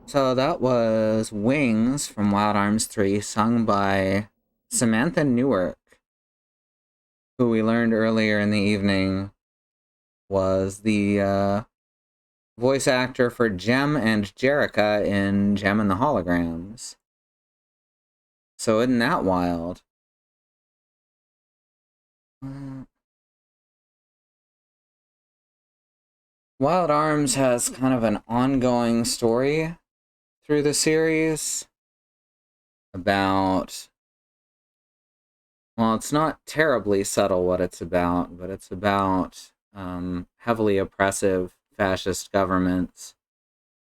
So that was Wings from Wild Arms 3, sung by Samantha Newark, who we learned earlier in the evening was the voice actor for Jem and Jerica in Jem and the Holograms. So isn't that wild? Wild Arms has kind of an ongoing story through the series about, well, it's not terribly subtle what it's about, but it's about heavily oppressive fascist governments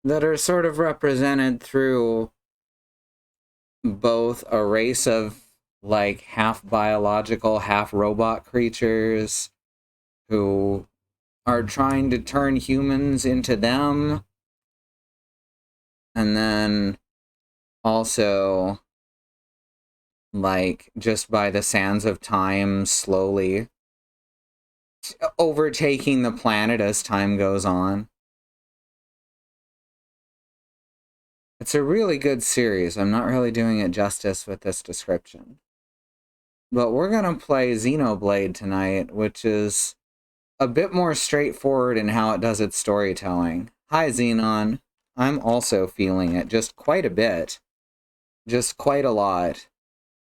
that are sort of represented through both a race of like half biological, half robot creatures who are trying to turn humans into them, and then also like just by the sands of time slowly overtaking the planet as time goes on. It's a really good series. I'm not really doing it justice with this description. But we're going to play Xenoblade tonight, which is a bit more straightforward in how it does its storytelling. Hi, Xenon. I'm also feeling it just quite a bit. Just quite a lot.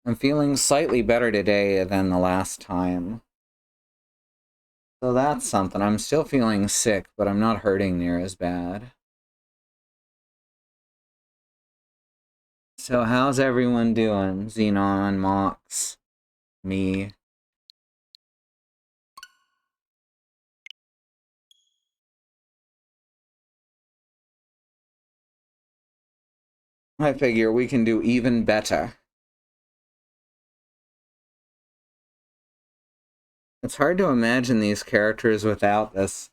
I'm feeling slightly better today than the last time. So that's something. I'm still feeling sick, but I'm not hurting near as bad. So how's everyone doing? Xenon, Mox, me. I figure we can do even better. It's hard to imagine these characters without this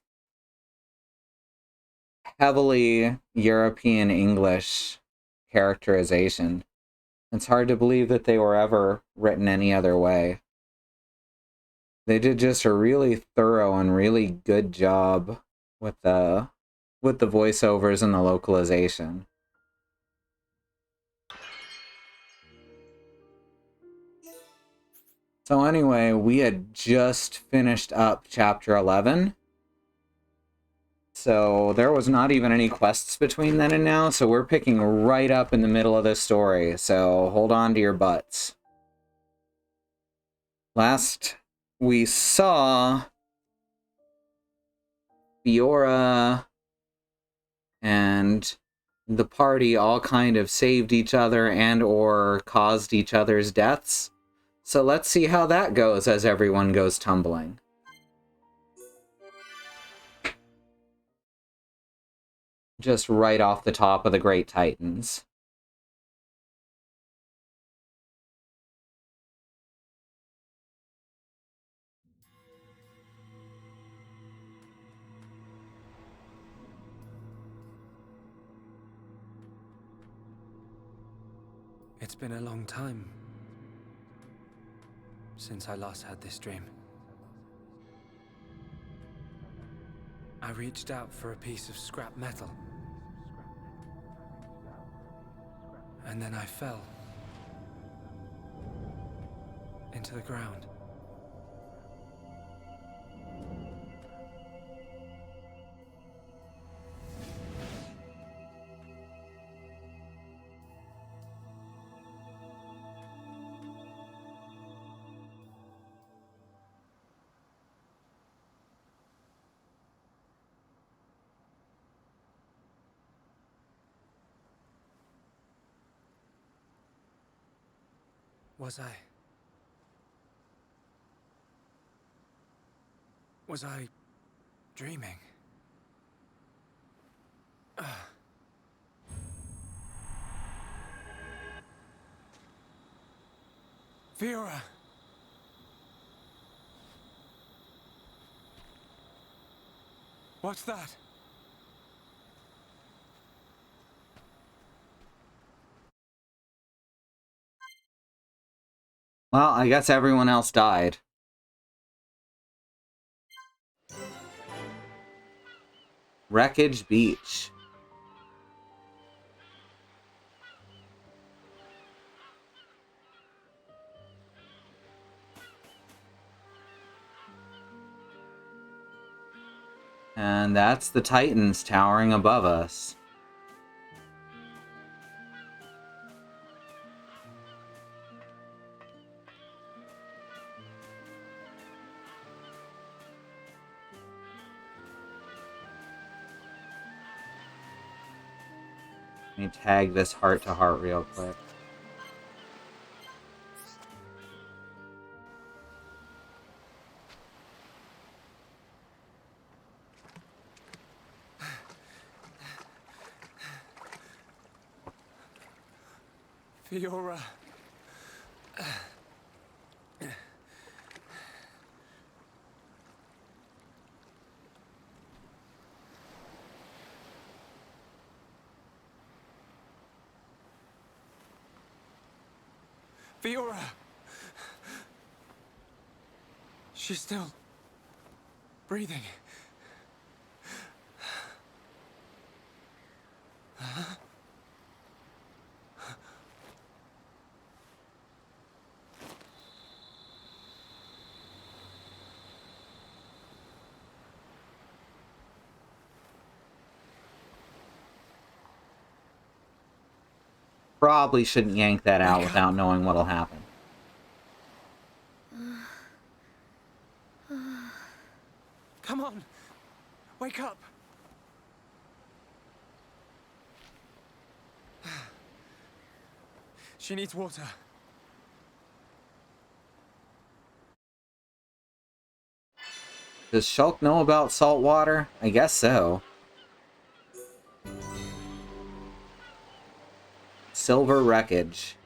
heavily European English characterization. It's hard to believe that they were ever written any other way. They did just a really thorough and really good job with the voiceovers and the localization. So anyway, we had just finished up chapter 11. So there was not even any quests between then and now, so we're picking right up in the middle of the story, so hold on to your butts. Last we saw Fiora and the party all kind of saved each other and or caused each other's deaths. So let's see how that goes as everyone goes tumbling. Just right off the top of the Great Titans. It's been a long time since I last had this dream. I reached out for a piece of scrap metal. And then I fell into the ground. Was I dreaming? Fiora! What's that? Well, I guess everyone else died. Wreckage Beach. And that's the Titans towering above us. Let me tag this heart to heart real quick. Fiora. Fiora! She's still breathing. Probably shouldn't yank that out without knowing what'll happen. Come on! Wake up! She needs water. Does Shulk know about salt water? I guess so. Silver wreckage.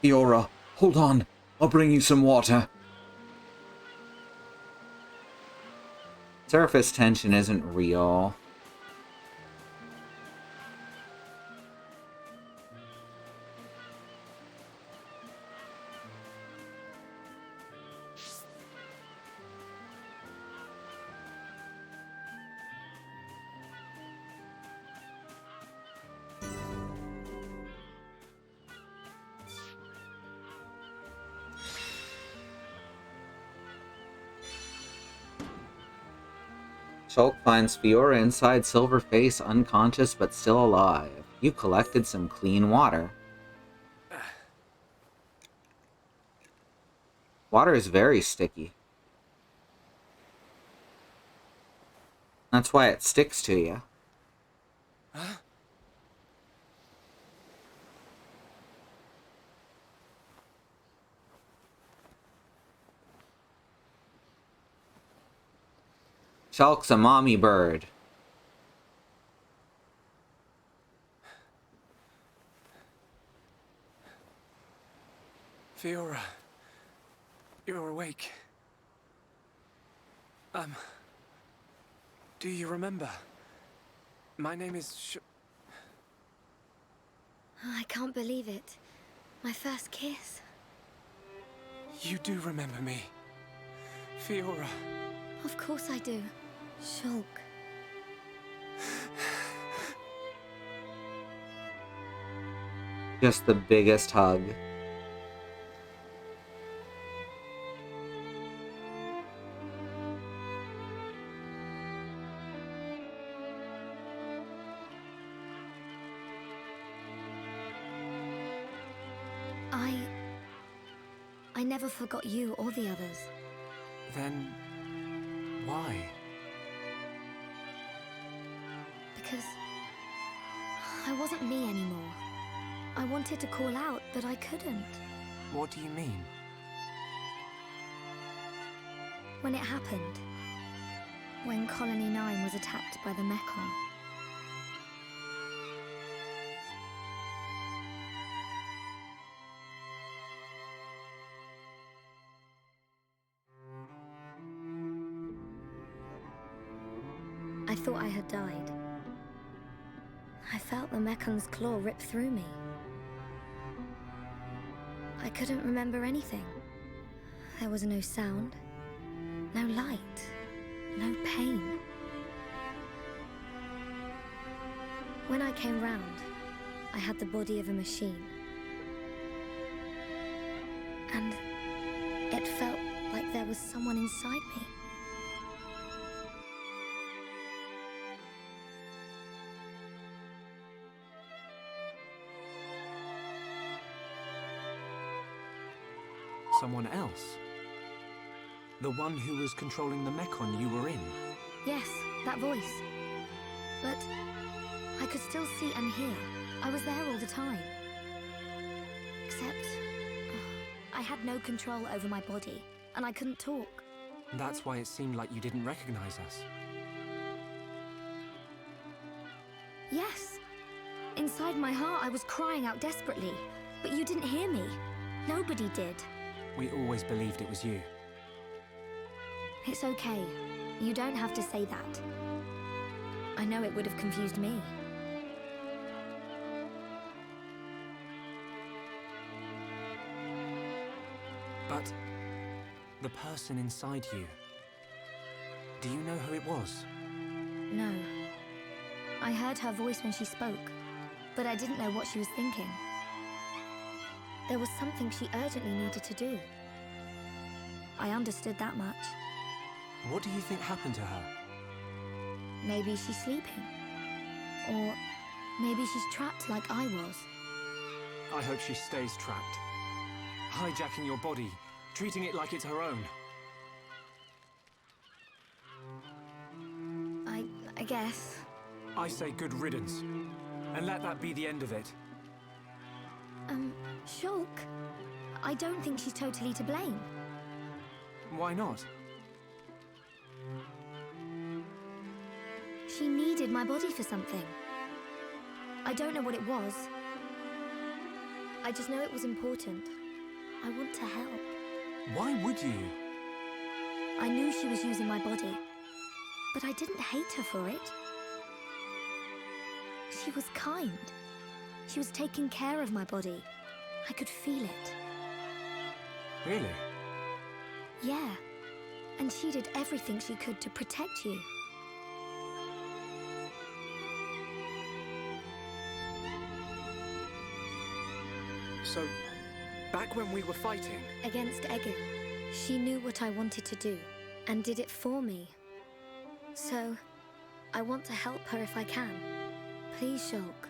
Fiora, hold on. I'll bring you some water. Surface tension isn't real. Shulk finds Fiora inside Silverface, unconscious but still alive. You collected some clean water. Water is very sticky. That's why it sticks to you. Huh? Shulk's a mommy bird. Fiora. You're awake. Do you remember? My name is I can't believe it. My first kiss. You do remember me. Fiora. Of course I do. Shulk. Just the biggest hug. I never forgot you or the others. Then why? Because I wasn't me anymore. I wanted to call out, but I couldn't. What do you mean? When it happened, when Colony 9 was attacked by the Mechon. I thought I had died. I felt the Mecon's claw rip through me. I couldn't remember anything. There was no sound, no light, no pain. When I came round, I had the body of a machine. And it felt like there was someone inside me. someone else. The one who was controlling the mechon you were in. Yes, that voice. But I could still see and hear. I was there all the time. Except I had no control over my body, and I couldn't talk. That's why it seemed like you didn't recognize us. Yes. Inside my heart, I was crying out desperately. But you didn't hear me. Nobody did. We always believed it was you. It's okay. You don't have to say that. I know it would have confused me. But the person inside you, do you know who it was? No. I heard her voice when she spoke, but I didn't know what she was thinking. There was something she urgently needed to do. I understood that much. What do you think happened to her? Maybe she's sleeping. Or maybe she's trapped like I was. I hope she stays trapped. Hijacking your body, treating it like it's her own. I guess. I say good riddance. And let that be the end of it. Shulk, I don't think she's totally to blame. Why not? She needed my body for something. I don't know what it was. I just know it was important. I want to help. Why would you? I knew she was using my body, but I didn't hate her for it. She was kind. She was taking care of my body. I could feel it. Really? Yeah. And she did everything she could to protect you. So, back when we were fighting... Against Egu, she knew what I wanted to do, and did it for me. So, I want to help her if I can. Please, Shulk.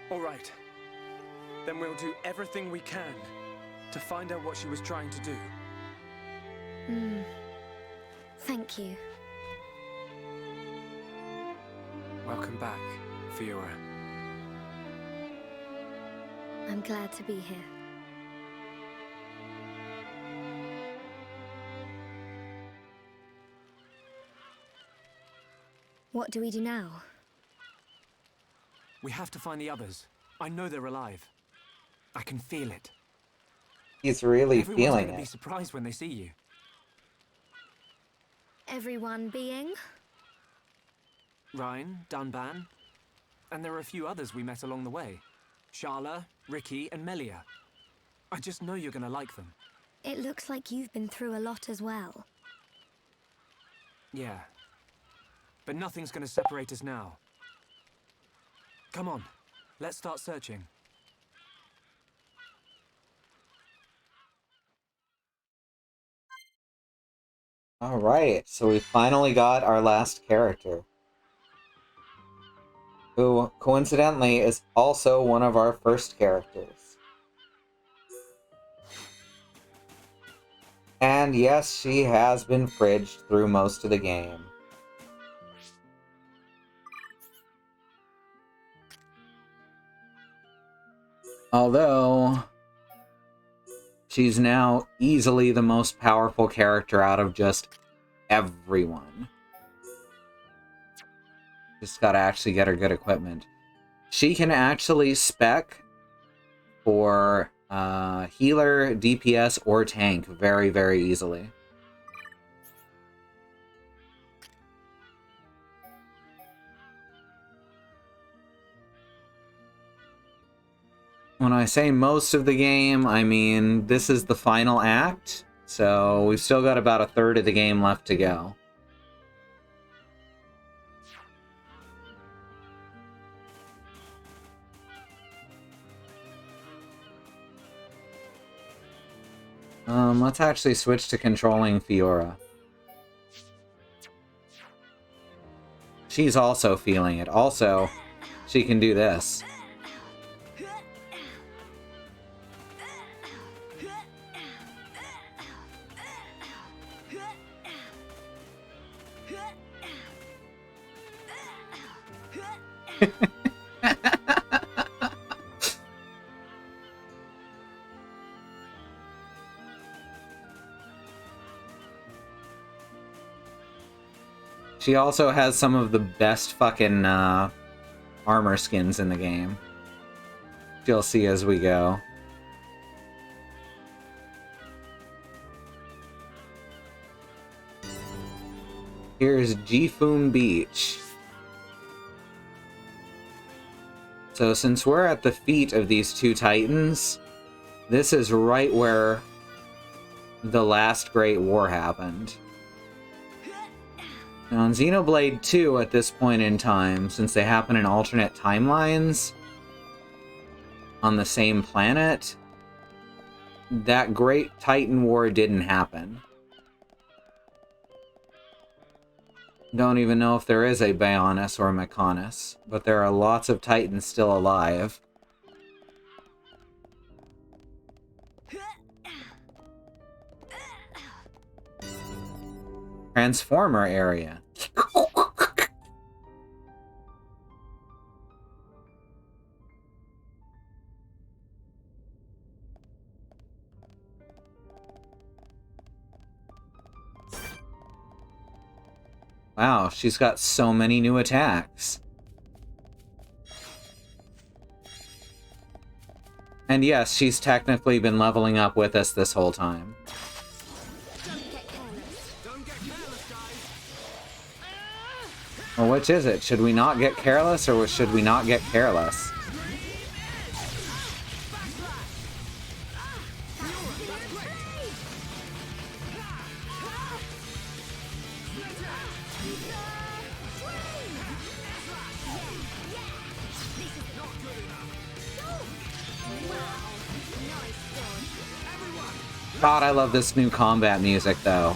All right. Then we'll do everything we can to find out what she was trying to do. Thank you. Welcome back, Fiora. I'm glad to be here. What do we do now? We have to find the others. I know they're alive. I can feel it. He's really Everyone's feeling gonna be it. surprised when they see you. Everyone being? Ryan, Dunban, and there are a few others we met along the way. Sharla, Ricky, and Melia. I just know you're gonna like them. It looks like you've been through a lot as well. Yeah. But nothing's gonna separate us now. Come on, let's start searching. Alright, so we finally got our last character. Who, coincidentally, is also one of our first characters. And yes, she has been fridged through most of the game. Although, she's now easily the most powerful character out of just everyone. Just gotta actually get her good equipment. She can actually spec for healer, DPS, or tank very, very easily. When I say most of the game, I mean this is the final act, so we've still got about a third of the game left to go. Let's actually switch to controlling Fiora. She's also feeling it. Also, she can do this. She also has some of the best fucking armor skins in the game. You'll see as we go. Here's Jifun Beach. So since we're at the feet of these two titans, this is right where the last Great War happened. Now in Xenoblade 2 at this point in time, since they happen in alternate timelines on the same planet, that Great Titan War didn't happen. Don't even know if there is a Bionis or Mechonis, but there are lots of Titans still alive. Transformer area. Wow, she's got so many new attacks. And yes, she's technically been leveling up with us this whole time. Well, which is it? Should we not get careless, or should we not get careless? God, I love this new combat music, though.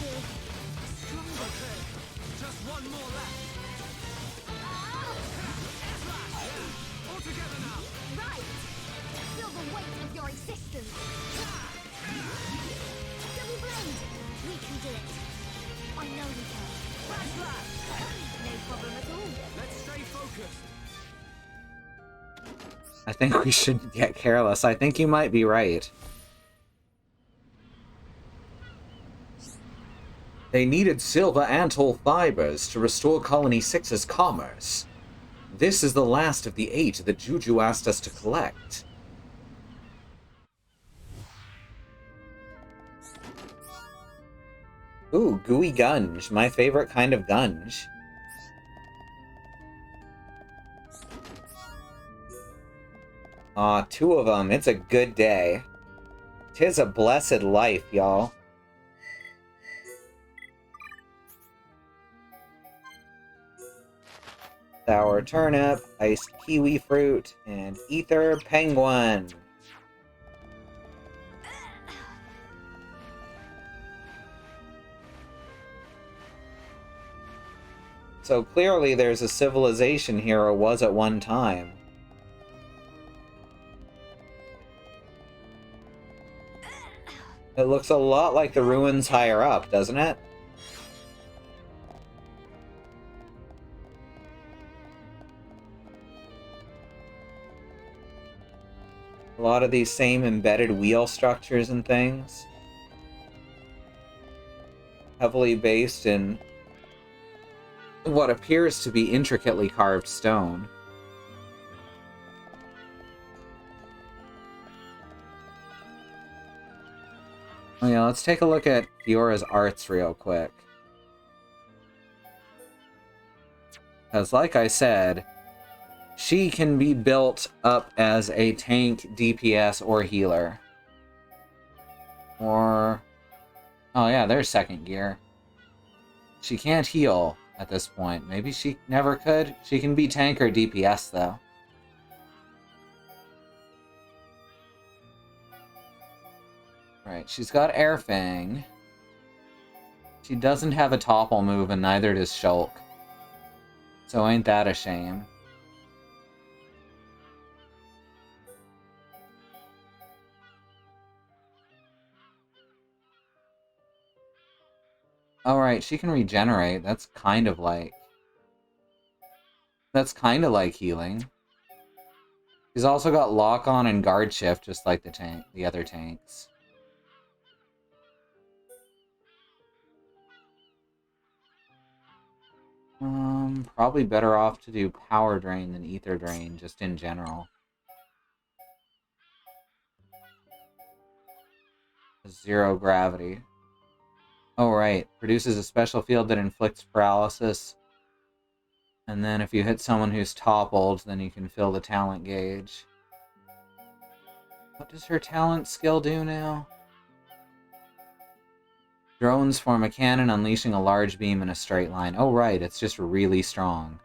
I think we should get careless. I think you might be right. They needed silver antol fibers to restore Colony 6's commerce. This is the last of the 8 that Juju asked us to collect. Ooh, gooey gunge. My favorite kind of gunge. Aw, 2 of them. It's a good day. 'Tis a blessed life, y'all. Sour turnip, iced kiwi fruit, and ether penguin. So clearly there's a civilization here, or was at one time. It looks a lot like the ruins higher up, doesn't it? A lot of these same embedded wheel structures and things. Heavily based in what appears to be intricately carved stone. Oh yeah, let's take a look at Fiora's arts real quick. Because like I said, she can be built up as a tank, DPS, or healer. Or... oh yeah, there's second gear. She can't heal at this point. Maybe she never could. She can be tank or DPS, though. Right, she's got Air Fang. She doesn't have a topple move, and neither does Shulk. So ain't that a shame. Alright, she can regenerate. That's kind of like... That's kind of like healing. He's also got lock on and guard shift, just like the other tanks. Probably better off to do power drain than ether drain, just in general. Zero gravity. Oh, right. Produces a special field that inflicts paralysis. And then if you hit someone who's toppled, then you can fill the talent gauge. What does her talent skill do now? Drones form a cannon, unleashing a large beam in a straight line. Oh, right. It's just really strong.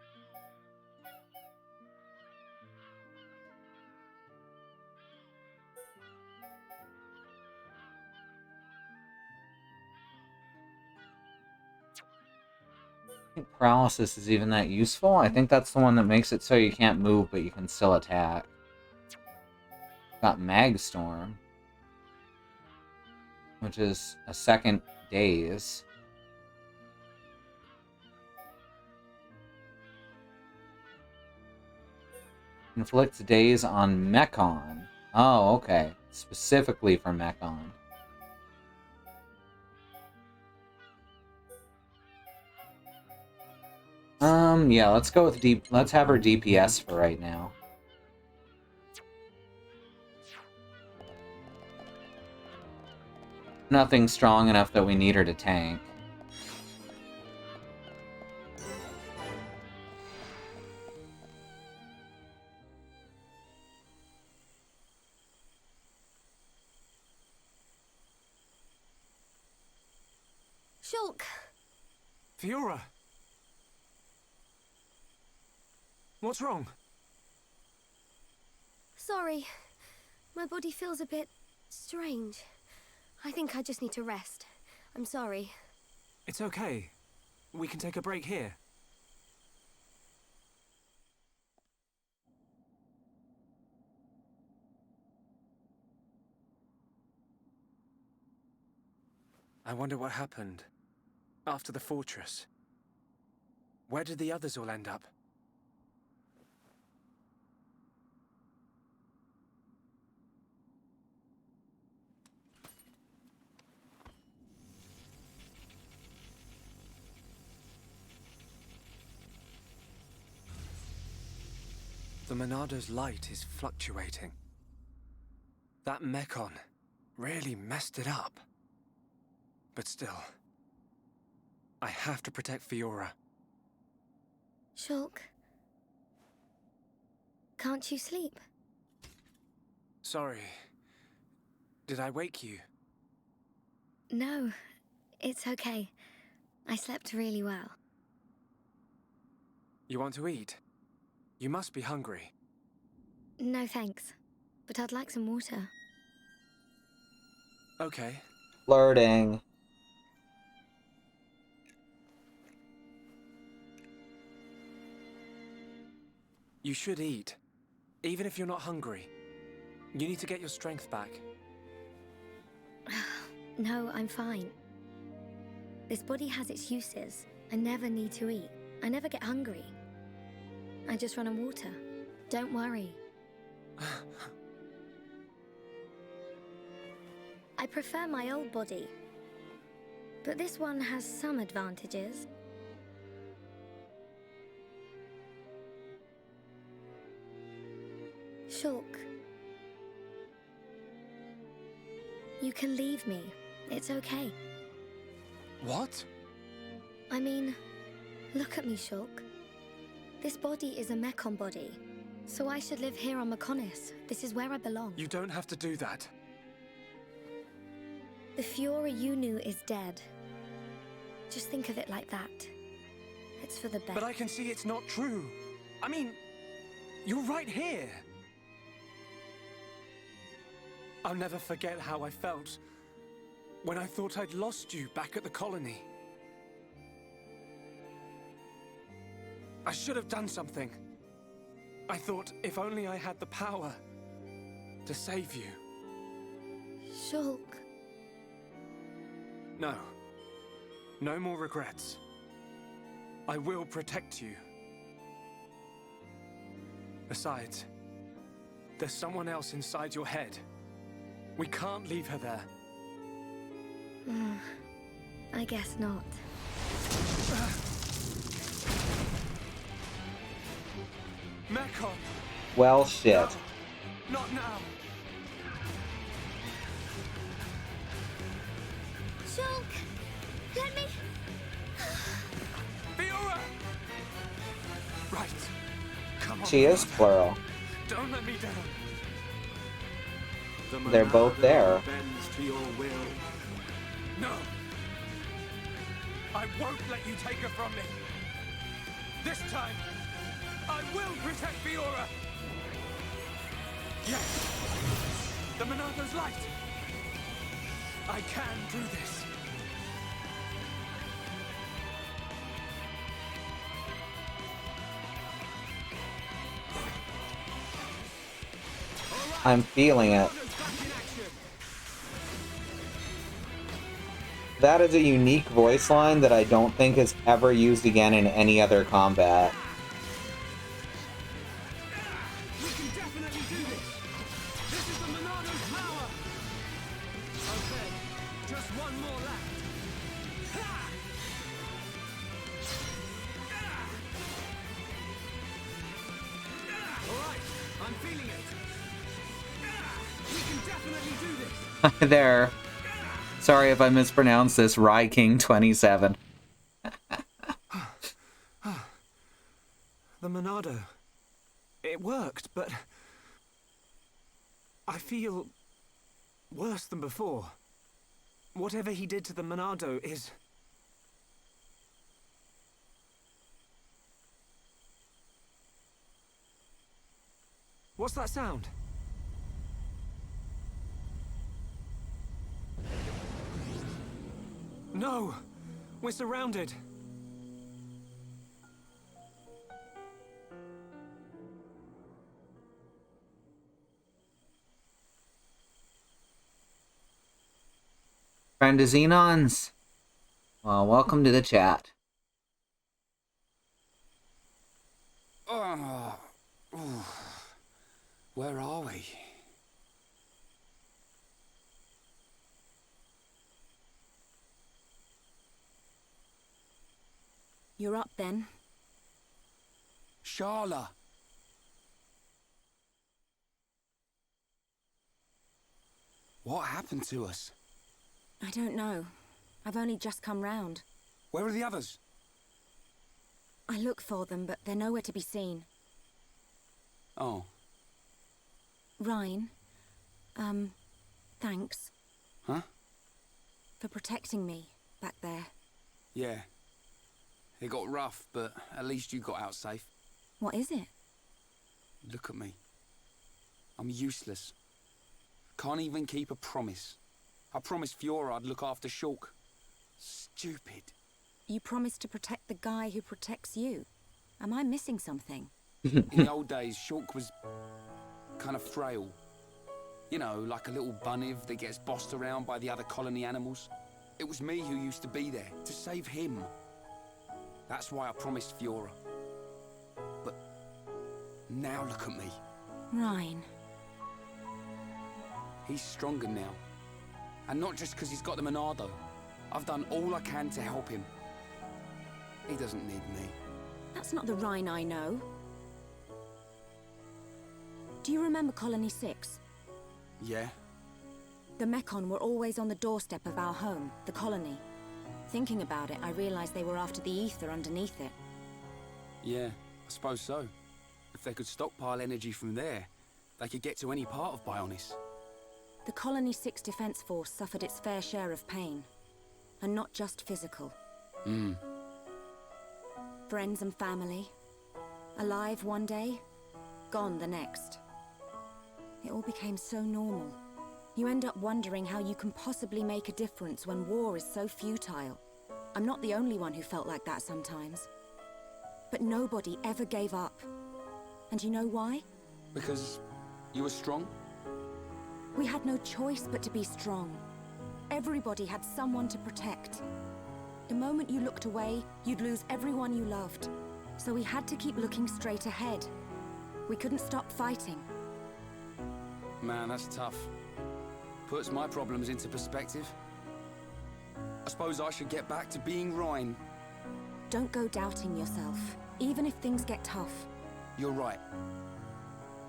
I think paralysis is even that useful. I think that's the one that makes it so you can't move, but you can still attack. Got Magstorm, which is a second daze. Inflicts daze on Mechon. Oh, okay. Specifically for Mechon. Yeah, let's go with let's have her DPS for right now. Nothing strong enough that we need her to tank. Shulk! Fiora! What's wrong? Sorry. My body feels a bit strange. I think I just need to rest. I'm sorry. It's okay. We can take a break here. I wonder what happened after the fortress. Where did the others all end up? The Monado's light is fluctuating. That Mechon really messed it up. But still, I have to protect Fiora. Shulk. Can't you sleep? Sorry. Did I wake you? No, it's okay. I slept really well. You want to eat? You must be hungry. No thanks, but I'd like some water. Okay. Flirting. You should eat, even if you're not hungry. You need to get your strength back. No, I'm fine. This body has its uses. I never need to eat. I never get hungry. I just run on water. Don't worry. I prefer my old body. But this one has some advantages. Shulk. You can leave me. It's okay. What? I mean, look at me, Shulk. This body is a Mechon body, so I should live here on Mechonis. This is where I belong. You don't have to do that. The Fiora you knew is dead. Just think of it like that. It's for the best. But I can see it's not true. I mean, you're right here. I'll never forget how I felt when I thought I'd lost you back at the colony. I should have done something. I thought if only I had the power to save you. Shulk. No. No more regrets. I will protect you. Besides, there's someone else inside your head. We can't leave her there. I guess not. Mekon! Well, shit. No, not now. Shulk! Let me... Fiora! Right. Come on. She is plural. Don't let me down. The They're both Monado there. bends to your will. No. I won't let you take her from me. This time, I will protect Fiora. Yes. The Monado's light. I can do this. I'm feeling it. That is a unique voice line that I don't think is ever used again in any other combat. We can definitely do this. This is the Monado's power. Okay, just one more left. All right, I'm feeling it. We can definitely do this. There. Sorry if I mispronounced this. King27. The Monado. It worked, but I feel worse than before. Whatever he did to the Monado is... What's that sound? No! We're surrounded. Friend of Xenon's. Well, welcome to the chat. Where are we? You're up then. Sharla! What happened to us? I don't know. I've only just come round. Where are the others? I look for them, but they're nowhere to be seen. Oh, Ryan, thanks. huh? For protecting me back there. Yeah. It got rough, but at least you got out safe. What is it? Look at me. I'm useless. Can't even keep a promise. I promised Fiora I'd look after Shulk. Stupid. You promised to protect the guy who protects you. Am I missing something? In the old days, Shulk was kind of frail. You know, like a little bunniv that gets bossed around by the other colony animals. It was me who used to be there, to save him. That's why I promised Fiora. But now look at me. Ryan. He's stronger now. And not just because he's got the Monado. I've done all I can to help him. He doesn't need me. That's not the Ryan I know. Do you remember Colony 6? Yeah? The Mekon were always on the doorstep of our home, the colony. Thinking about it, I realized they were after the ether underneath it. Yeah, I suppose so. If they could stockpile energy from there, they could get to any part of Bionis. The Colony 6 Defense Force suffered its fair share of pain. And not just physical. Friends and family. Alive one day, gone the next. It all became so normal. You end up wondering how you can possibly make a difference when war is so futile. I'm not the only one who felt like that sometimes. But nobody ever gave up. And you know why? Because you were strong? We had no choice but to be strong. Everybody had someone to protect. The moment you looked away, you'd lose everyone you loved. So we had to keep looking straight ahead. We couldn't stop fighting. Man, that's tough. Puts my problems into perspective. I suppose I should get back to being Ryan. Don't go doubting yourself, even if things get tough. You're right.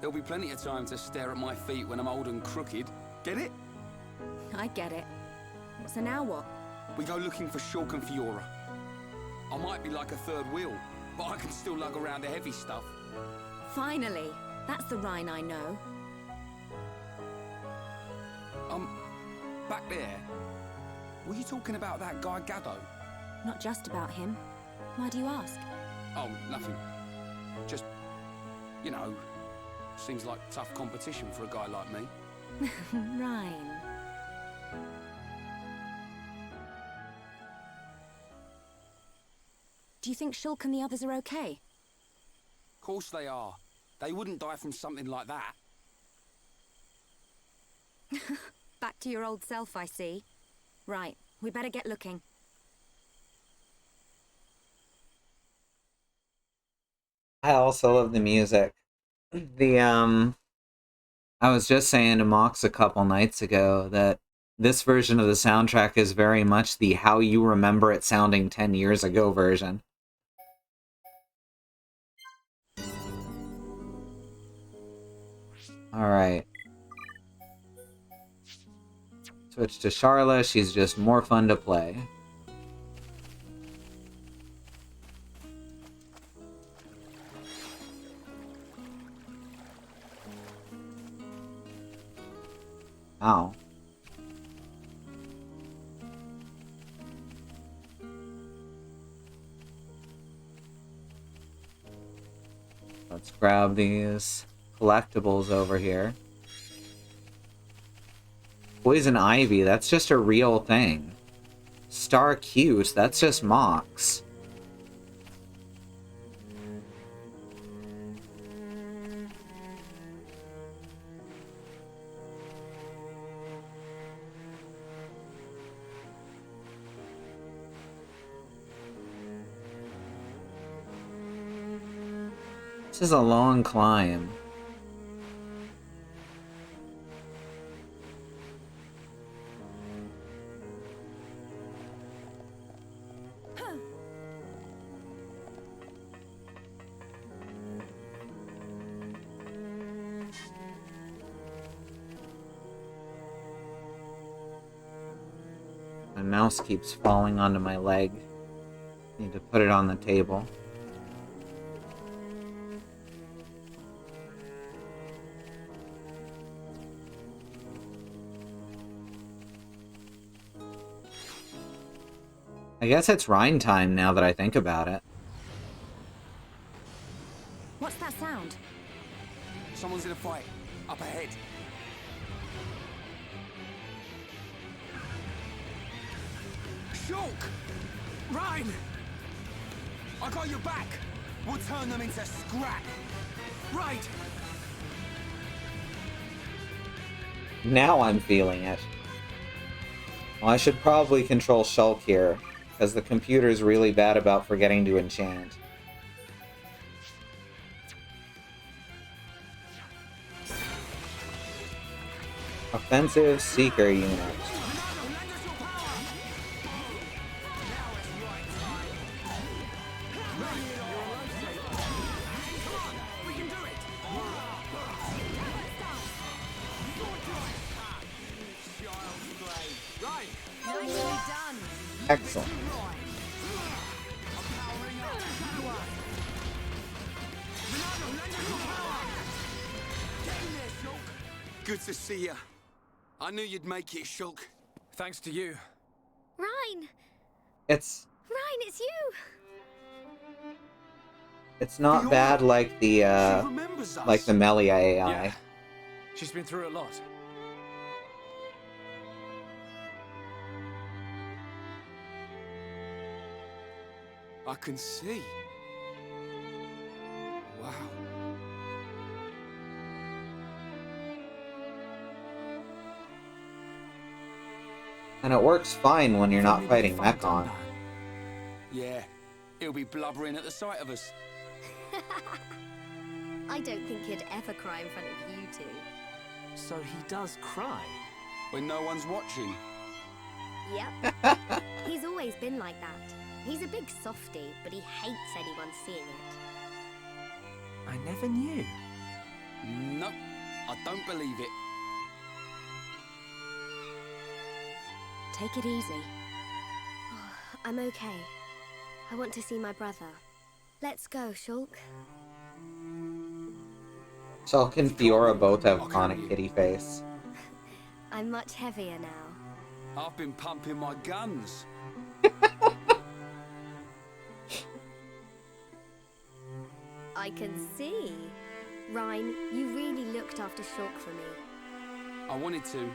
There'll be plenty of time to stare at my feet when I'm old and crooked. Get it? I get it. So now what? We go looking for Shulk and Fiora. I might be like a third wheel, but I can still lug around the heavy stuff. Finally! That's the Rhine I know. Back there. Were you talking about that guy Gaddo? Not just about him. Why do you ask? Oh, nothing. Just, you know, seems like tough competition for a guy like me. Rhine. Do you think Shulk and the others are okay? Of course they are. They wouldn't die from something like that. Back to your old self, I see. Right, we better get looking. I also love the music. I was just saying to Mox a couple nights ago that this version of the soundtrack is very much the how you remember it sounding 10 years ago version. Alright. Switch to Charla, she's just more fun to play. Ow. Let's grab these collectibles over here. Poison Ivy, that's just a real thing. Star Cute, that's just Mox. This is a long climb. My mouse keeps falling onto my leg. Need to put it on the table. I guess it's Rhine time now that I think about it. What's that sound? Someone's in a fight. Up ahead. Shulk! Rhine! I got your back! We'll turn them into scrap! Right! Now I'm feeling it. Well, I should probably control Shulk here, because the computer's really bad about forgetting to enchant. Offensive Seeker Unit. Excellent. Good to see you. I knew you'd make it, Shulk. Thanks to you. Rhine! It's It's you! not bad like the She remembers us. Melia AI. Yeah. She's been through a lot. I can see. Wow. And it works fine when you're not Only fighting if I'd done Mechon. that. Yeah, he'll be blubbering at the sight of us. I don't think he'd ever cry in front of you two. So he does cry? When no one's watching. Yep. He's always been like that. He's a big softie, but he hates anyone seeing it. I never knew. Nope, I don't believe it. Take it easy. I'm okay. I want to see my brother. Let's go, Shulk. Shulk and Fiora both have I'll chronic carry you. kitty face. I'm much heavier now. I've been pumping my guns. I can see. Ryan, you really looked after Shulk for me. I wanted to,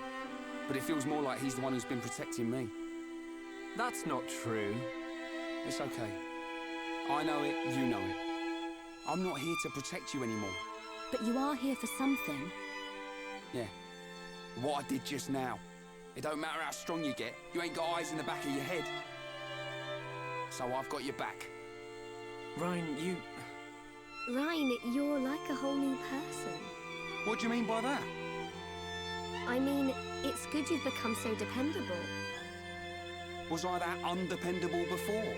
but it feels more like he's the one who's been protecting me. That's not true. It's okay. I know it, you know it. I'm not here to protect you anymore. But you are here for something. Yeah. What I did just now. It don't matter how strong you get, you ain't got eyes in the back of your head. So I've got your back. Ryan, you... Ryan, you're like a whole new person. What do you mean by that? I mean, it's good you've become so dependable. Was I that undependable before?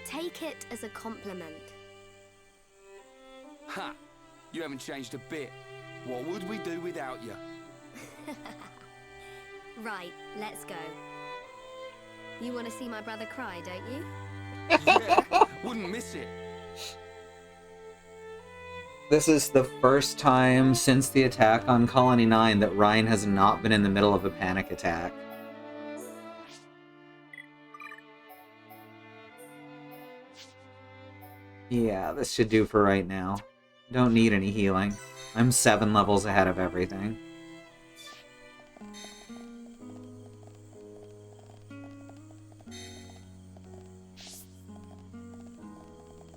Take it as a compliment. Ha! You haven't changed a bit. What would we do without you? Right, let's go. You want to see my brother cry, don't you? Yeah, wouldn't miss it. This is the first time since the attack on Colony 9 that Ryan has not been in the middle of a panic attack. Yeah, this should do for right now. Don't need any healing. I'm 7 levels ahead of everything.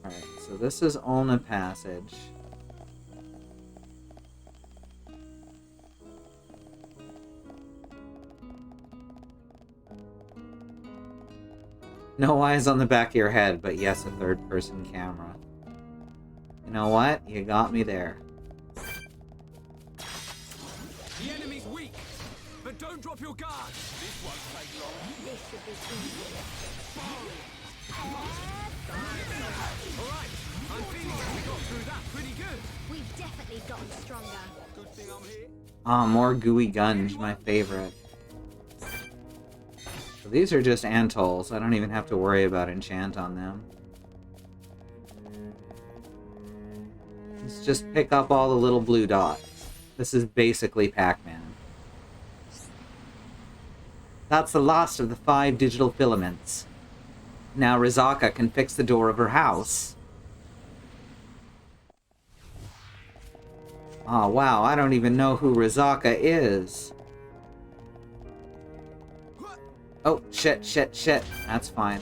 Alright, so this is Ulna Passage. No eyes on the back of your head, but yes, a third-person camera. You know what? You got me there. The enemy's weak, but don't drop your guard. This won't take long. This should be easy. All right, I'm feeling like we got through that pretty good. We've definitely gotten stronger. Good thing I'm here. Ah, more gooey gunge, my favorite. So these are just Antols. I don't even have to worry about enchant on them. Let's just pick up all the little blue dots. This is basically Pac-Man. That's the last of the 5 digital filaments. Now Rizaka can fix the door of her house. Oh wow, I don't even know who Rizaka is. Oh, shit. That's fine.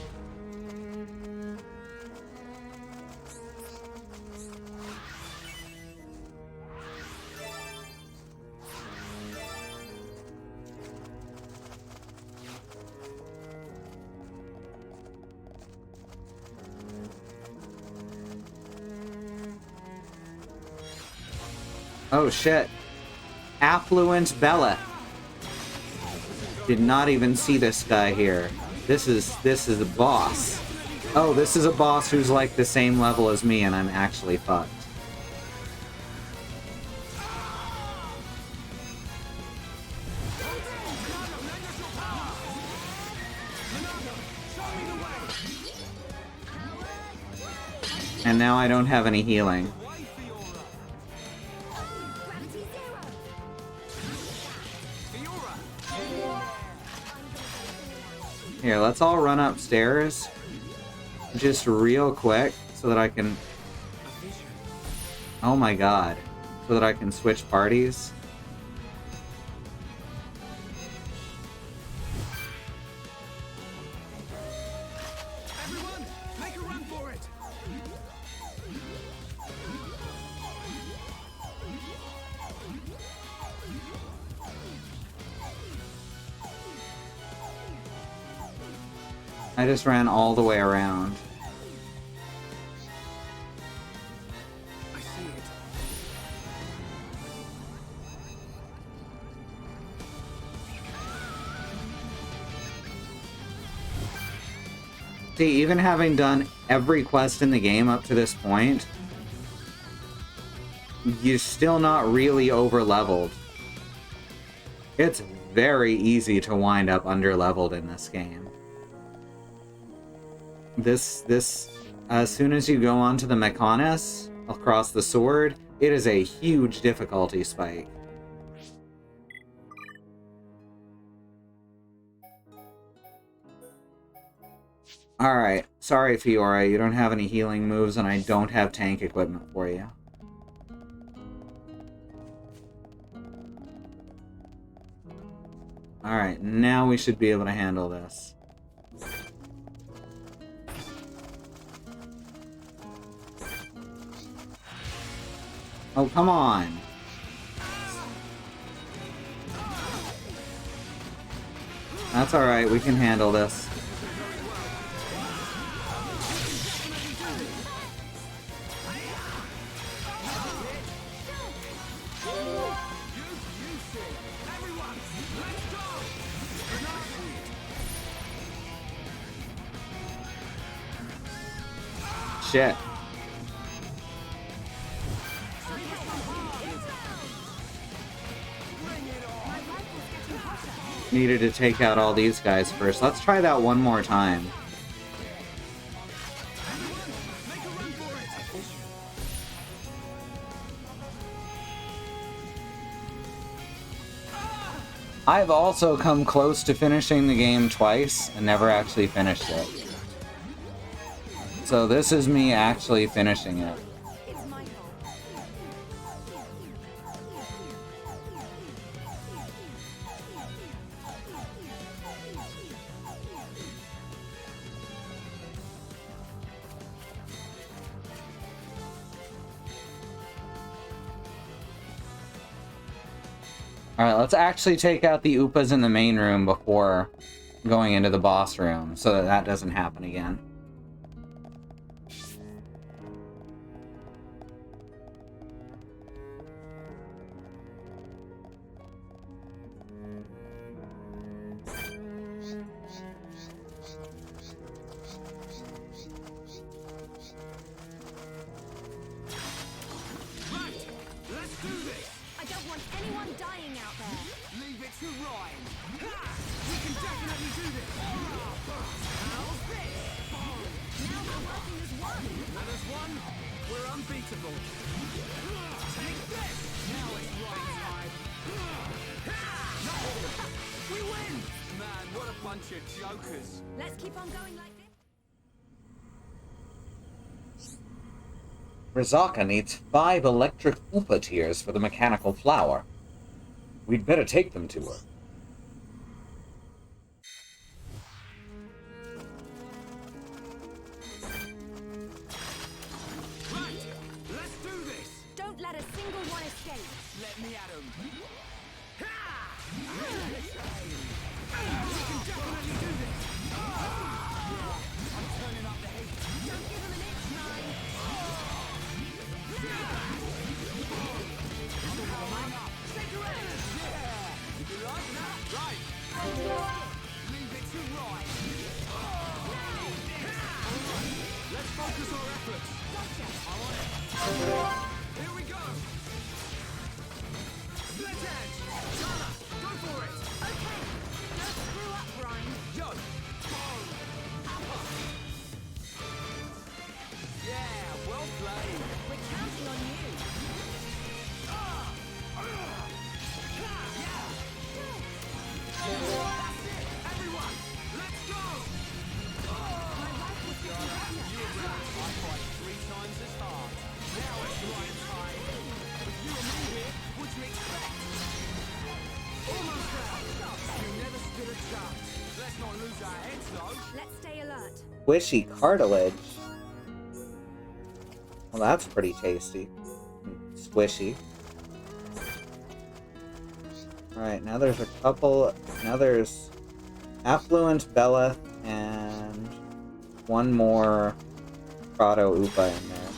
Oh shit. Affluent Bella. Did not even see this guy here. This is a boss. Oh, this is a boss who's like the same level as me and I'm actually fucked. And now I don't have any healing. Here, let's all run upstairs. Just real quick, so that I can... Oh my god. So that I can switch parties. Everyone, make a run for it. I just ran all the way around. I see it. See, even having done every quest in the game up to this point, you're still not really over-leveled. It's very easy to wind up under-leveled in this game. As soon as you go onto the Mechonis, across the sword, it is a huge difficulty spike. Alright, sorry Fiora, you don't have any healing moves and I don't have tank equipment for you. Alright, now we should be able to handle this. Oh, come on! That's alright, we can handle this. Shit. Needed to take out all these guys first. Let's try that one more time. I've also come close to finishing the game twice and never actually finished it. So this is me actually finishing it. Alright, let's actually take out the Upas in the main room before going into the boss room, so that that doesn't happen again. Rizaka needs 5 electric Upa tears for the mechanical flower. We'd better take them to her. Right, let's do this. Don't let a single one escape. Let me at 'em. We can definitely do this. I'm turning up the heat. Don't give them an inch, man. You like that? Right. Leave it to right. Let's focus our efforts. I want it. Here we go. Split edge. Tana, go for it. Okay. Don't screw up, Brian. Yo. Yeah, well played. We're counting on you. That's it. Everyone, let's go. My rifle's getting better. I fight 3 times as hard. Now it's right time. With you and me here, what do you expect? Almost there. You never stood a chance. Let's not lose our heads though. Let's stay alert. Squishy cartilage. Well, that's pretty tasty. Squishy. Alright, now there's a couple... Now there's Affluent Beleth and one more Prado Upa in there.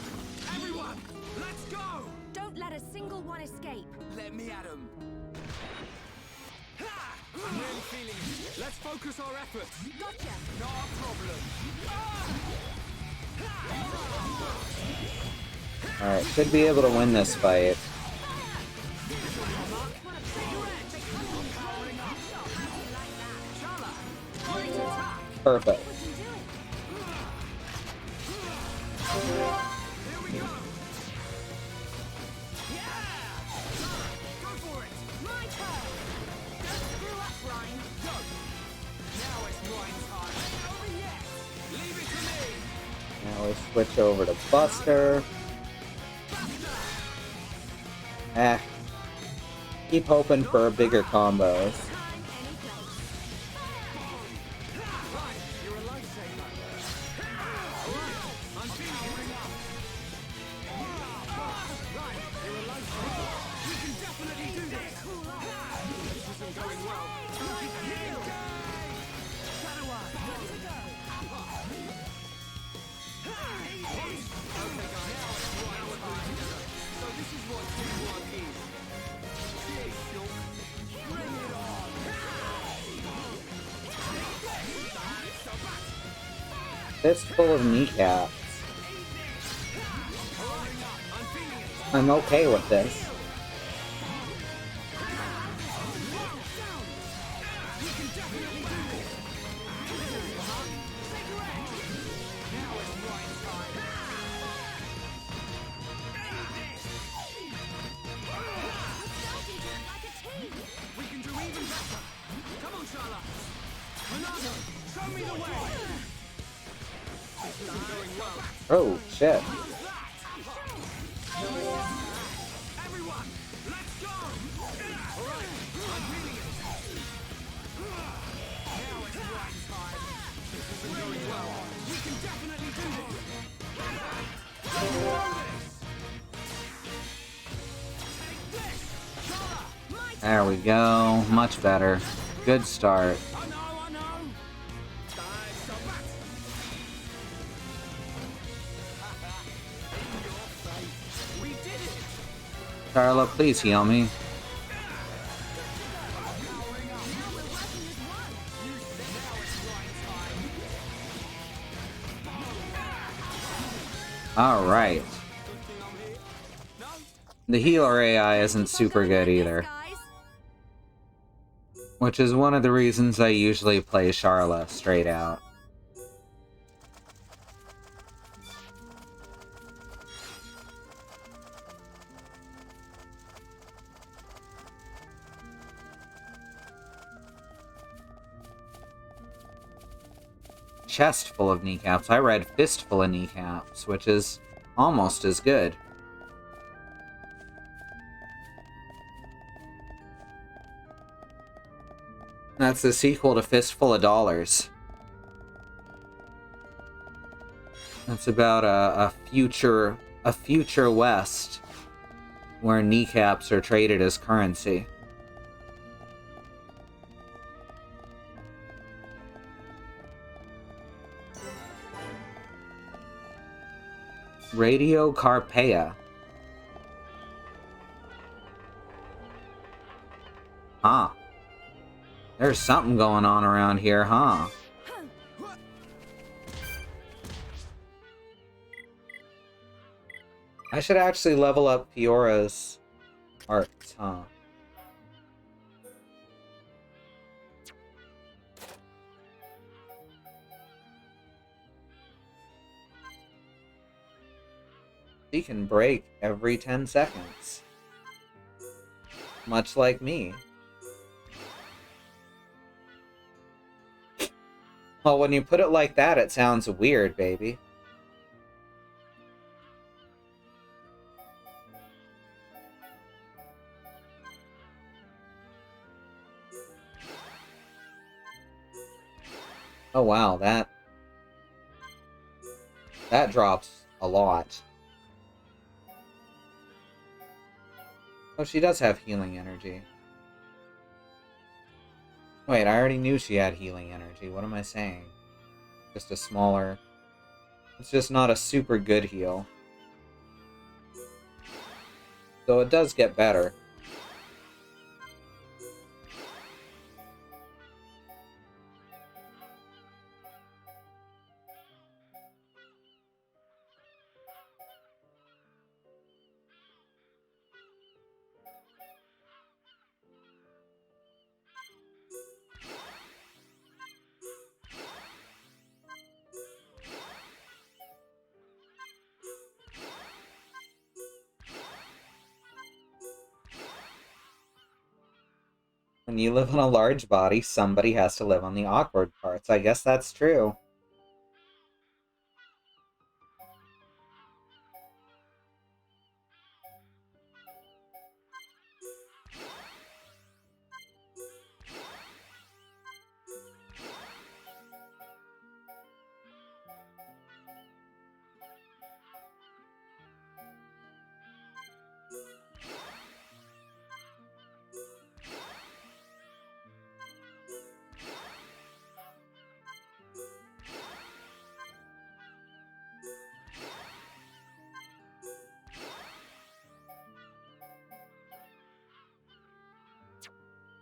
Everyone, let's go. Don't let a single one escape. Let me at 'em. I'm really feeling it. Let's focus our efforts. Gotcha! Not a problem. Alright, should be able to win this fight. Perfect. Here we go. Yeah! Go for it. My turn! Don't screw up, Ryan. Go. Now it's Ryan's time. Ain't over yet. Leave it to me. Now we switch over to Buster. Keep hoping for bigger combos. Time, any place. Ryan, you're a lifesaver. I'm feeling it. Ryan, you're a lifesaver. We can definitely do this. This isn't going well. Heal. Shadow Eye. Okay, guys. Now it's Ryan's time. So this is what teamwork is. Cheers, Shulk. Bring it on. Fistful of kneecaps. I'm feeling it. I'm okay with this. We can definitely do this. Now it's Ryan's time. Like a team! We can do even better. Come on, Shala. Ronaldo, show me the way. This isn't going well. Oh, shit. Everyone, let's go. All right, I'm feeling it. Now it's Ryan's time. This isn't going well. We can definitely do this. Take this, Shala. There we go. Much better. Good start. I know. Time to bat. In your face. We did it. Carla, please heal me. Powering up. Now we're working as one! You said now it's Ryan's time. Alright. Good thing I'm here. No? The healer AI isn't super good either, Guys, which is one of the reasons I usually play Charla straight out. Chest full of kneecaps. I read fistful of kneecaps, which is almost as good. That's the sequel to Fistful of Dollars. That's about a future West where kneecaps are traded as currency. Radio Carpea. Huh. There's something going on around here, huh? I should actually level up Fiora's arts, huh? She can break every 10 seconds. Much like me. Well, when you put it like that, it sounds weird, baby. Oh wow, that drops a lot. Oh, she does have healing energy. Wait, I already knew she had healing energy. What am I saying? Just a smaller... It's just not a super good heal. So it does get better. When you live on a large body, somebody has to live on the awkward parts. I guess that's true.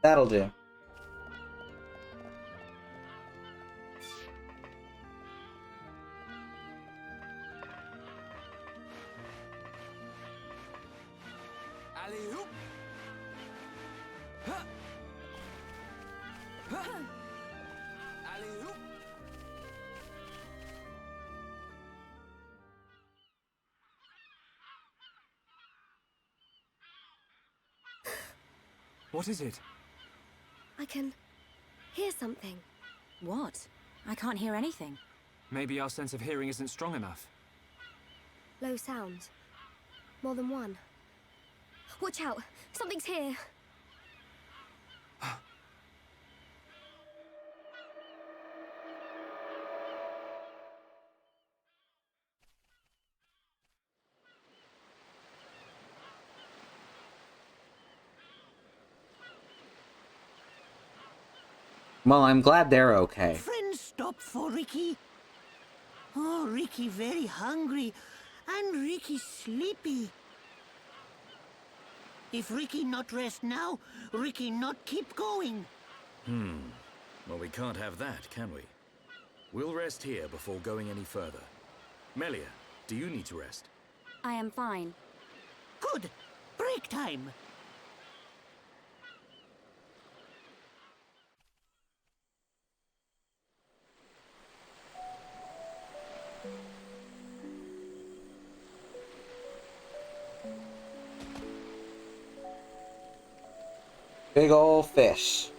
That'll do. Alley-oop. Huh. Huh. Alley-oop. What is it? I can hear something. What? I can't hear anything. Maybe our sense of hearing isn't strong enough. Low sound. More than one. Watch out! Something's here! Well, I'm glad they're okay. Friends stop for Ricky. Oh, Ricky very hungry and Ricky sleepy. If Ricky not rest now, Ricky not keep going. Well, we can't have that, can we? We'll rest here before going any further. Melia, do you need to rest? I am fine. Good. Break time. Big ol' fish.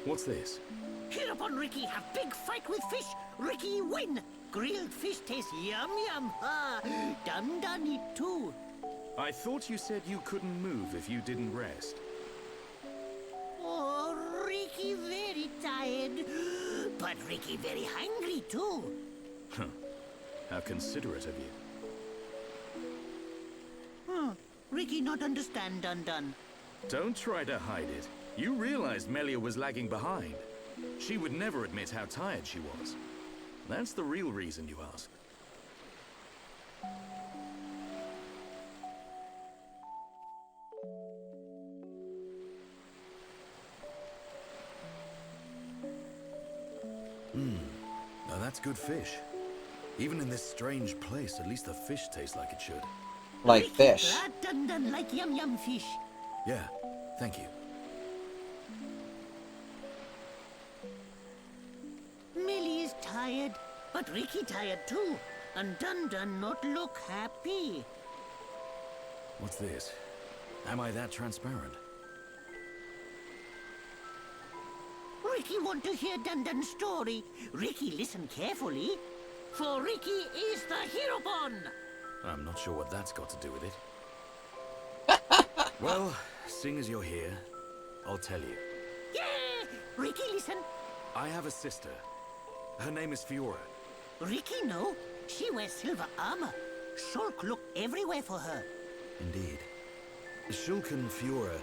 What's this? Hereupon Ricky have big fight with fish. Ricky win. Grilled fish taste yum yum. Ha. Done it too. I thought you said you couldn't move if you didn't rest. Oh, Ricky very tired. But Ricky very hungry too. How considerate of you. Ricky not understand Dun. Don't try to hide it. You realized Melia was lagging behind. She would never admit how tired she was. That's the real reason you asked. Now that's good fish. Even in this strange place, at least the fish tastes like it should. Like Ricky fish. glad Dun like yum yum fish. Yeah, thank you. Millie is tired, but Ricky tired too. And Dun not look happy. What's this? Am I that transparent? Ricky want to hear Dun story. Ricky listen carefully. For Ricky is the Heropon. I'm not sure what that's got to do with it. Well, seeing as you're here, I'll tell you. Yeah! Ricky listen. I have a sister. Her name is Fiora. Ricky know. She wears silver armor. Shulk look everywhere for her. Indeed. Shulk and Fiora,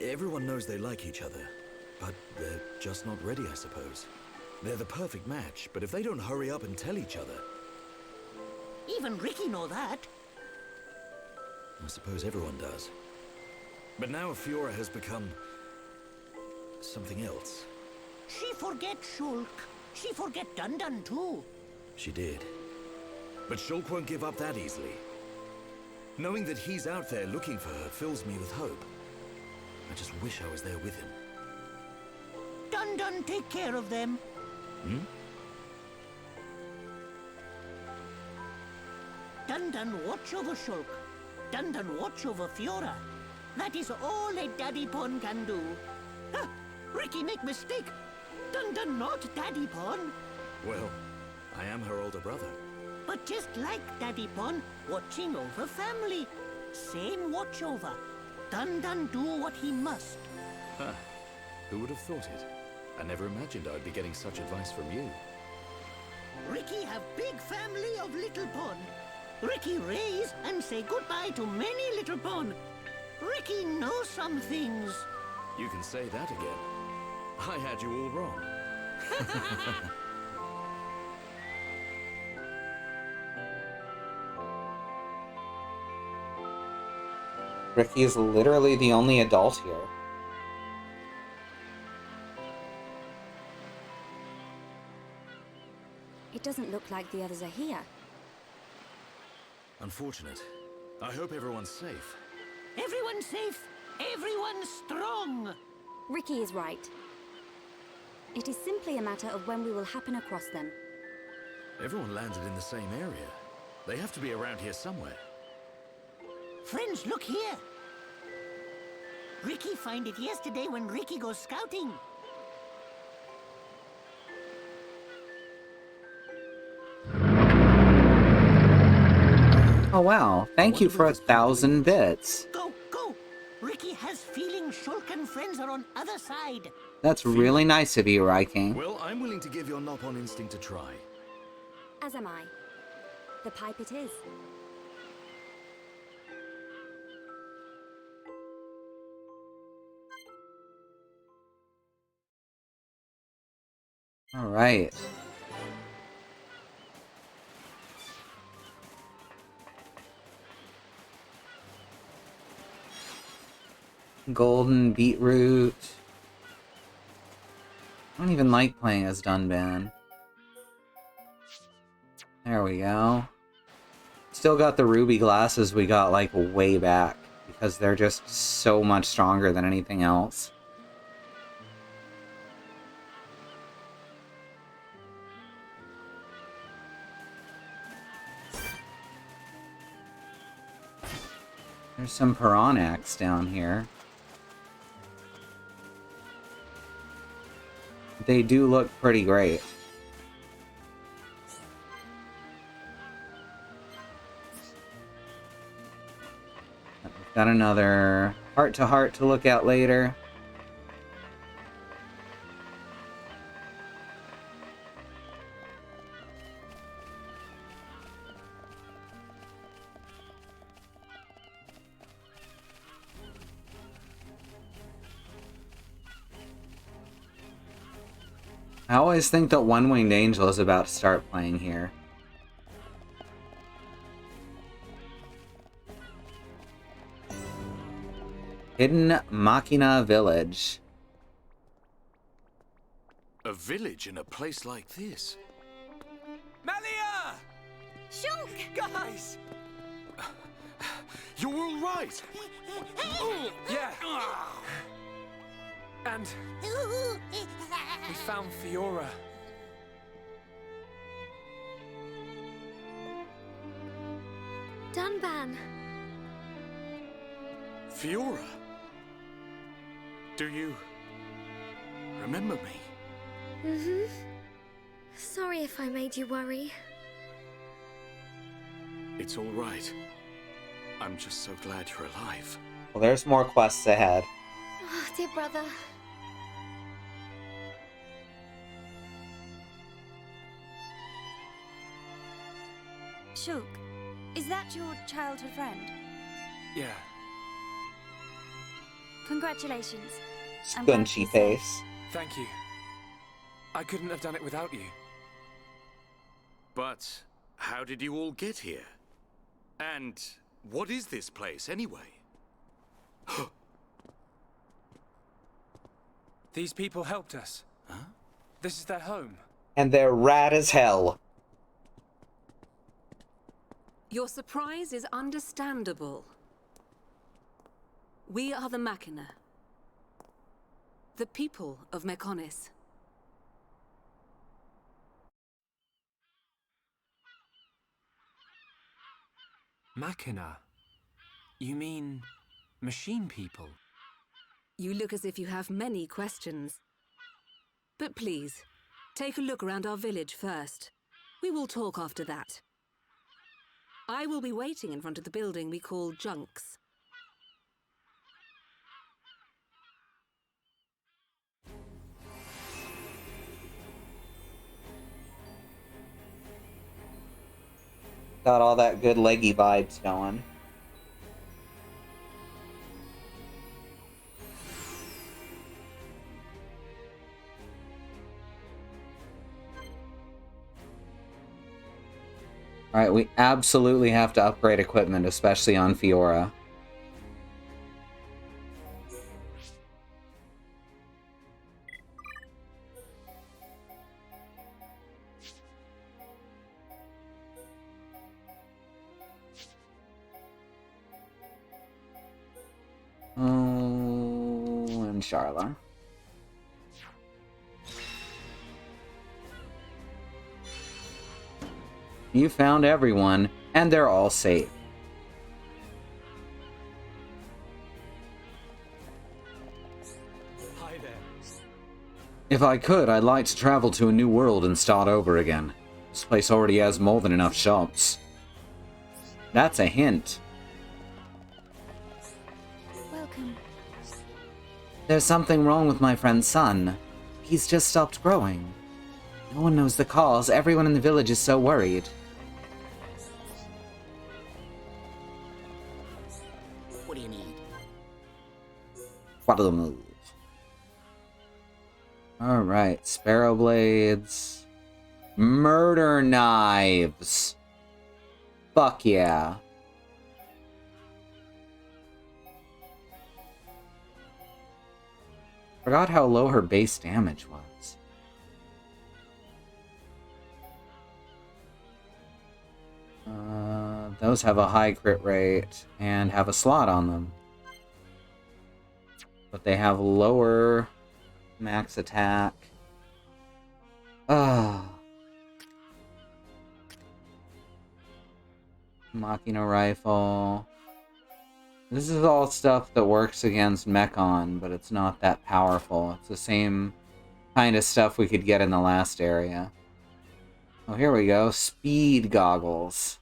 everyone knows they like each other. But they're just not ready, I suppose. They're the perfect match, but if they don't hurry up and tell each other... Even Ricky know that. I suppose everyone does. But now Fiora has become... something else. She forget Shulk. She forget Dun too. She did. But Shulk won't give up that easily. Knowing that he's out there looking for her fills me with hope. I just wish I was there with him. Dun take care of them. Dun watch over Shulk. Dun watch over Fiora. That is all a Daddy Pon can do. Ah, Ricky make mistake. Dun dun not Daddy Pon. Well, I am her older brother. But just like Daddy Pon, watching over family. Same watch over. Dun dun do what he must. Huh. Who would have thought it? I never imagined I'd be getting such advice from you. Ricky have big family of little pon. Ricky raise and say goodbye to many little pon. Ricky knows some things. You can say that again. I had you all wrong. Ricky is literally the only adult here. It doesn't look like the others are here. Unfortunate. I hope everyone's safe. Everyone safe. Everyone strong. Ricky is right. It is simply a matter of when we will happen across them. Everyone landed in the same area. They have to be around here somewhere. Friends, look here. Ricky find it yesterday when Ricky goes scouting. Oh wow, thank you for 1,000 bits. Go, go. Ricky has feeling Shulk and friends are on other side. That's really nice of you, Ryking. Well, I'm willing to give your knock-on instinct a try. As am I. The pipe it is. Alright. Golden beetroot. I don't even like playing as Dunban. There we go. Still got the ruby glasses we got like way back, because they're just so much stronger than anything else. There's some Piranax down here. They do look pretty great. We've got another heart-to-heart to look at later. I always think that One-Winged Angel is about to start playing here. Hidden Machina Village. A village in a place like this? Malia! Shulk! Guys! You're all right! Yeah. And we found Fiora. Dunban. Fiora? Do you remember me? Mm-hmm. Sorry if I made you worry. It's all right. I'm just so glad you're alive. Well, there's more quests ahead. Oh, dear brother. Shulk, is that your childhood friend? Yeah. Congratulations. I'm glad Squinchy you're safe. face. Thank you. I couldn't have done it without you. But how did you all get here? And what is this place, anyway? These people helped us. Huh? This is their home. And they're rad as hell. Your surprise is understandable. We are the Machina. The people of Mechonis. Machina? You mean Machine people? You look as if you have many questions. But please, take a look around our village first. We will talk after that. I will be waiting in front of the building we call Junks. Got all that good leggy vibes going. Alright, we absolutely have to upgrade equipment, especially on Fiora. Oh, and Charla. You found everyone, and they're all safe. Hi there. If I could, I'd like to travel to a new world and start over again. This place already has more than enough shops. That's a hint. Welcome. There's something wrong with my friend's son. He's just stopped growing. No one knows the cause. Everyone in the village is so worried. What do you need? What are the moves? Alright, sparrow blades. Murder knives. Fuck yeah. Forgot how low her base damage was. Those have a high crit rate and have a slot on them. But they have lower max attack. Machina rifle. This is all stuff that works against Mechon, but it's not that powerful. It's the same kind of stuff we could get in the last area. Oh, here we go. Speed goggles.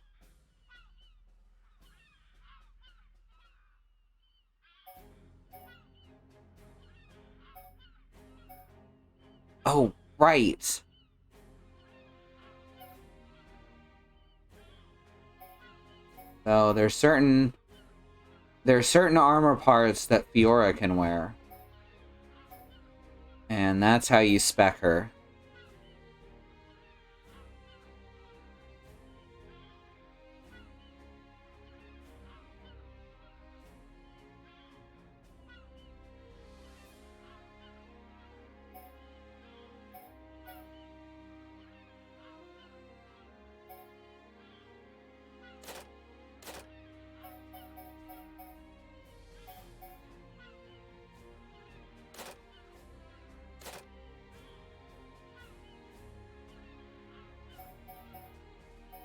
Oh, right. So there's certain armor parts that Fiora can wear. And that's how you spec her.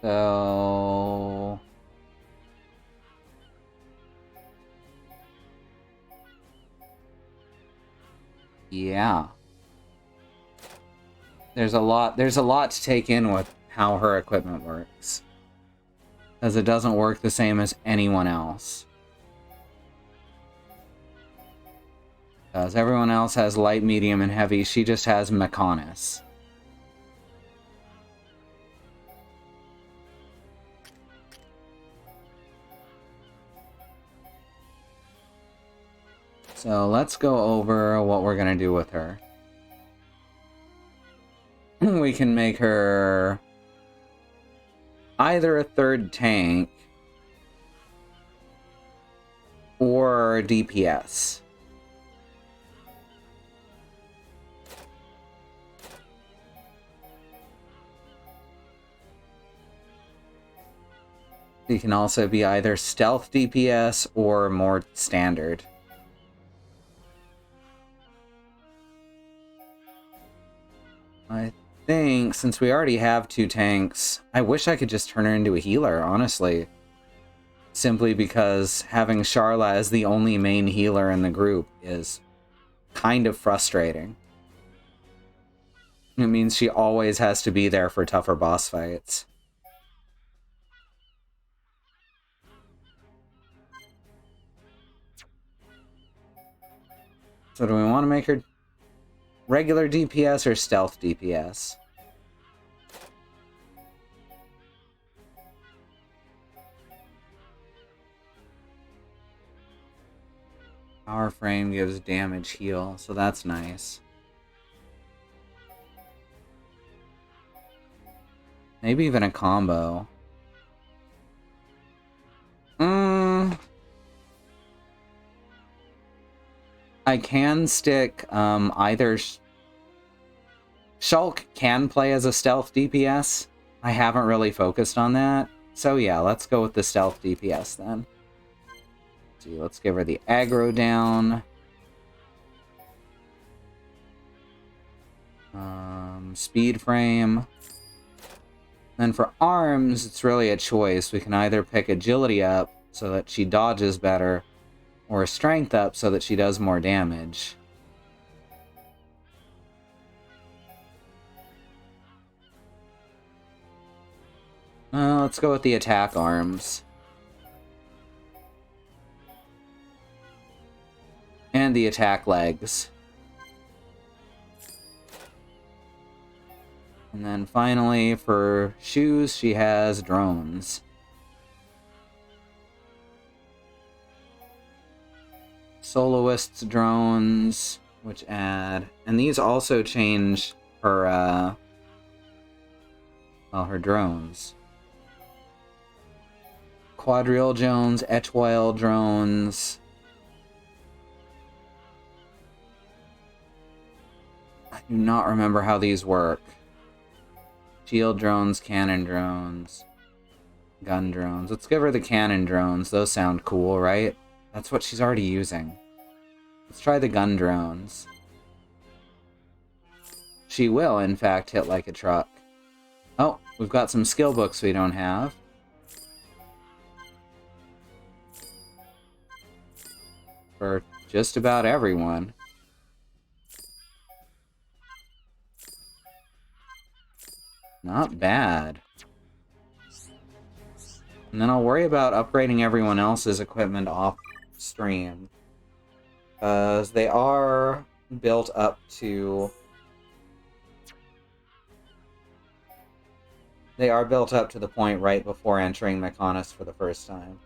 So... yeah. There's a lot to take in with how her equipment works. Because it doesn't work the same as anyone else. Because everyone else has light, medium, and heavy, she just has Mechonis. So let's go over what we're gonna do with her. We can make her either a third tank or DPS. She can also be either stealth DPS or more standard. I think, since we already have 2 tanks, I wish I could just turn her into a healer, honestly. simply because having Charla as the only main healer in the group is kind of frustrating. It means she always has to be there for tougher boss fights. So do we want to make her regular DPS or stealth DPS? Power frame gives damage heal, so that's nice. Maybe even a combo. I can stick either... Shulk can play as a stealth DPS. I haven't really focused on that. So yeah, let's go with the stealth DPS then. Let's see, let's give her the aggro down. Speed frame. Then for arms, it's really a choice. We can either pick agility up so that she dodges better, or strength up so that she does more damage. Let's go with the attack arms. And the attack legs. And then finally, for shoes, she has drones. Soloist's drones, which add... And these also change her, well, her drones. Quadrille drones, Etwild drones... I do not remember how these work. Shield drones, cannon drones, gun drones. Let's give her the cannon drones. Those sound cool, right? That's what she's already using. Let's try the gun drones. She will, in fact, hit like a truck. Oh, we've got some skill books we don't have. For just about everyone. Not bad. And then I'll worry about upgrading everyone else's equipment off stream. Because they are built up to... They are built up to the point right before entering Mechonis for the first time.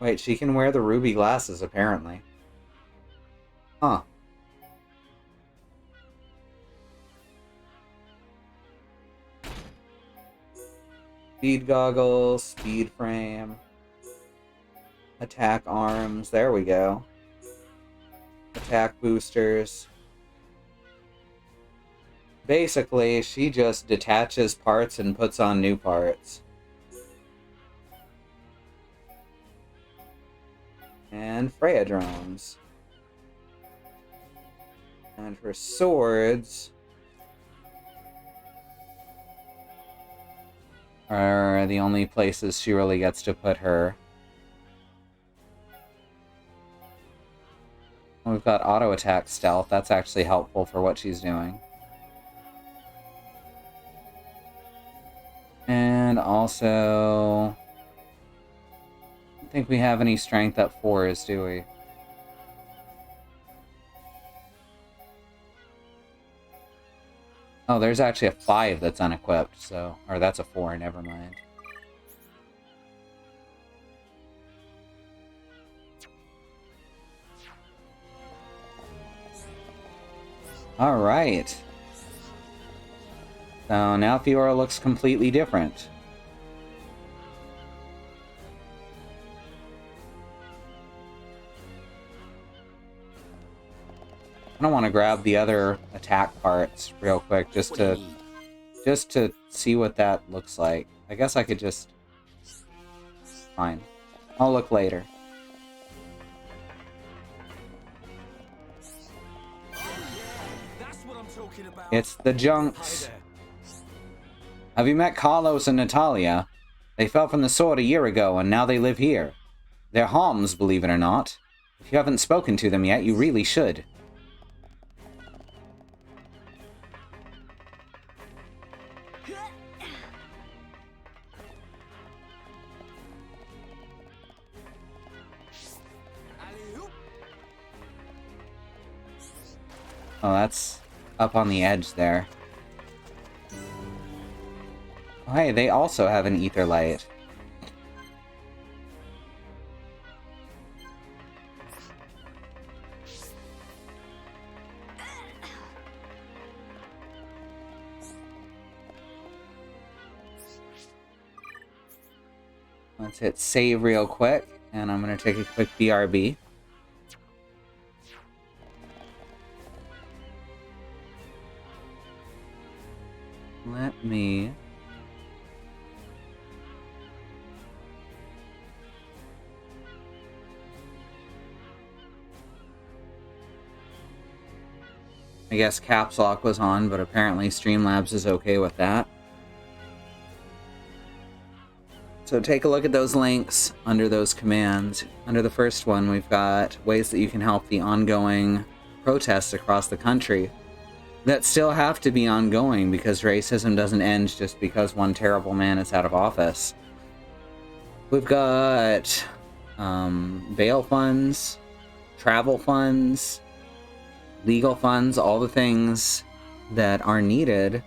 Wait, she can wear the ruby glasses, apparently. Huh. Speed goggles, speed frame, attack arms, there we go. Attack boosters. Basically, she just detaches parts and puts on new parts. And Freya drones. And for swords are the only places she really gets to put her. We've got auto attack stealth. That's actually helpful for what she's doing. And also, I don't think we have any strength up 4s, do we? Oh, there's actually a 5 that's unequipped, so... Or that's a 4, never mind. Alright. So now Fiora looks completely different. I don't want to grab the other attack parts real quick just to see what that looks like. I guess I could just... Fine. I'll look later. That's what I'm talking about. It's the junks. Have you met Carlos and Natalia? They fell from the sword a year ago, and now they live here. They're Homs, believe it or not. If you haven't spoken to them yet, you really should. Oh, that's up on the edge there. Oh, hey, they also have an ether light. Let's hit save real quick, and I'm going to take a quick BRB. Let me... I guess Caps Lock was on, but apparently Streamlabs is okay with that. So take a look at those links under those commands. Under the first one, we've got ways that you can help the ongoing protests across the country that still have to be ongoing because racism doesn't end just because one terrible man is out of office. We've got bail funds, travel funds, legal funds, all the things that are needed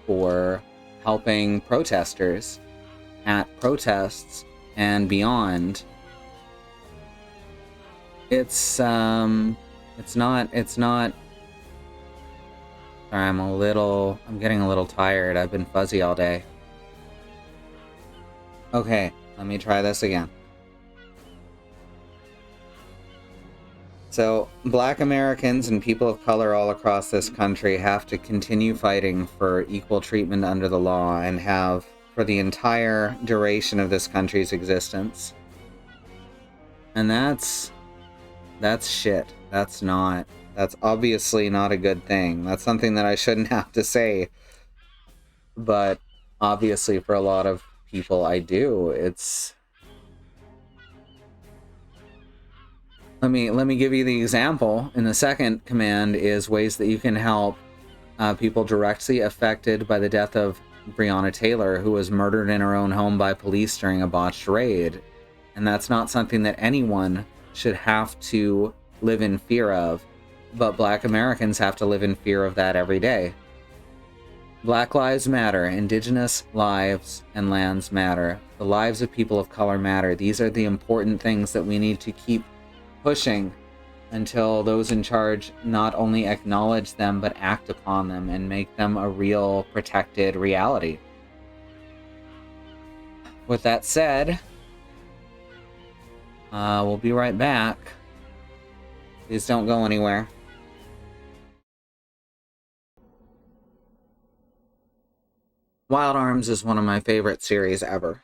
for helping protesters at protests and beyond. It's not sorry, I'm getting a little tired. I've been fuzzy all day. Okay, let me try this again. So, Black Americans and people of color all across this country have to continue fighting for equal treatment under the law and have for the entire duration of this country's existence. And that's shit. That's obviously not a good thing. That's something that I shouldn't have to say. But obviously for a lot of people I do. Let me give you the example. In the second command is ways that you can help people directly affected by the death of Breonna Taylor, who was murdered in her own home by police during a botched raid. And that's not something that anyone should have to live in fear of, but Black Americans have to live in fear of that every day. Black lives matter, Indigenous lives and lands matter, the lives of people of color matter. These are the important things that we need to keep pushing until those in charge not only acknowledge them, but act upon them and make them a real protected reality. With that said, we'll be right back. Please don't go anywhere. Wild Arms is one of my favorite series ever.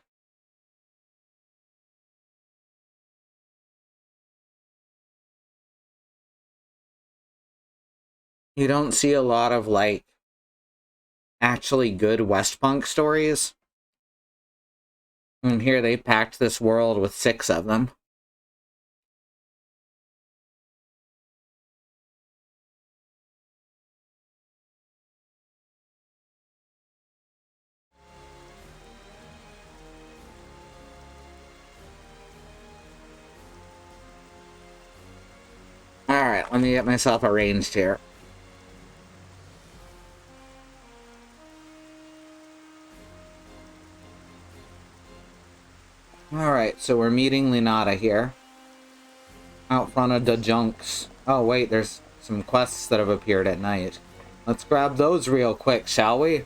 You don't see a lot of, like, actually good Westpunk stories. And here they packed this world with 6 of them. Alright, let me get myself arranged here. Alright, so we're meeting Linata here. Out front of the junks. Oh wait, there's some quests that have appeared at night. Let's grab those real quick, shall we?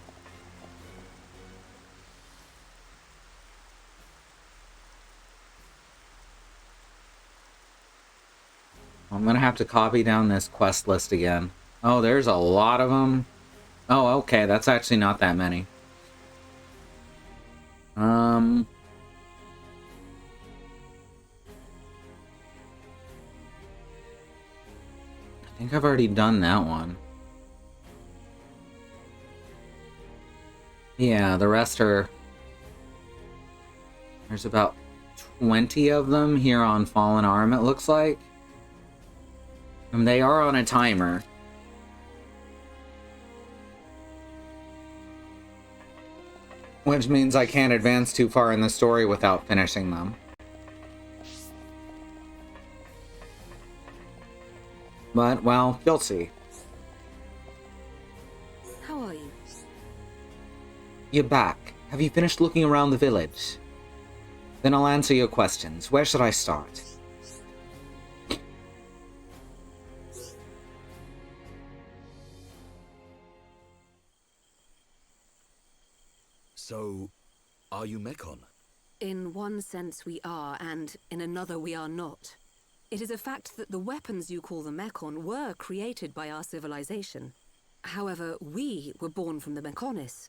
I'm gonna have to copy down this quest list again. Oh, there's a lot of them. Oh, okay, that's actually not that many. I think I've already done that one. Yeah, the rest are... There's about 20 of them here on Fallen Arm, it looks like. And they are on a timer. Which means I can't advance too far in the story without finishing them. But, well, you'll see. How are you? You're back. Have you finished looking around the village? Then I'll answer your questions. Where should I start? So, are you Mekon? In one sense we are, and in another we are not. It is a fact that the weapons you call the Mekon were created by our civilization. However, we were born from the Mekonis.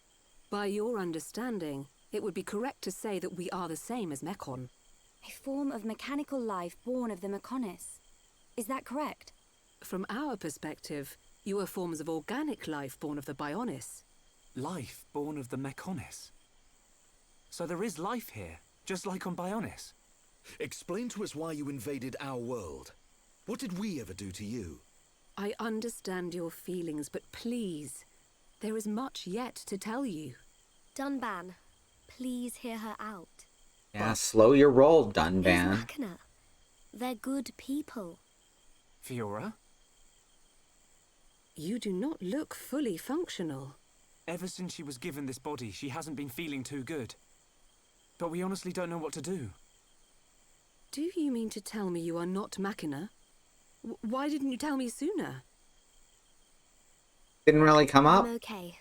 By your understanding, it would be correct to say that we are the same as Mekon. A form of mechanical life born of the Mekonis. Is that correct? From our perspective, you are forms of organic life born of the Bionis. Life born of the Mekonis. So there is life here, just like on Bionis. Explain to us why you invaded our world. What did we ever do to you? I understand your feelings, but please, there is much yet to tell you. Dunban, please hear her out. Yeah, slow your roll, Who's Dunban. Machina? They're good people. Fiora? You do not look fully functional. Ever since she was given this body, she hasn't been feeling too good. But we honestly don't know what to do. Do you mean to tell me you are not Machina? Why didn't you tell me sooner? Didn't really come up? I'm okay.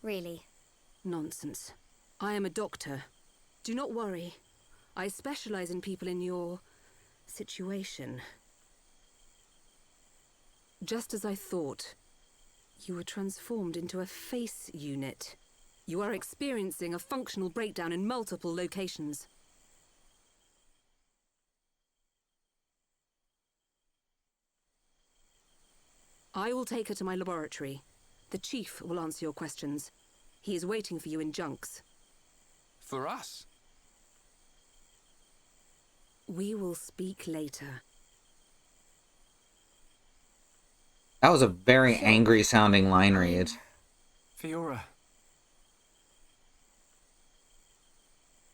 Really. Nonsense. I am a doctor. Do not worry. I specialize in people in your situation. Just as I thought, you were transformed into a face unit. You are experiencing a functional breakdown in multiple locations. I will take her to my laboratory. The Chief will answer your questions. He is waiting for you in Junks. For us? We will speak later. That was a very angry sounding line read. Fiora.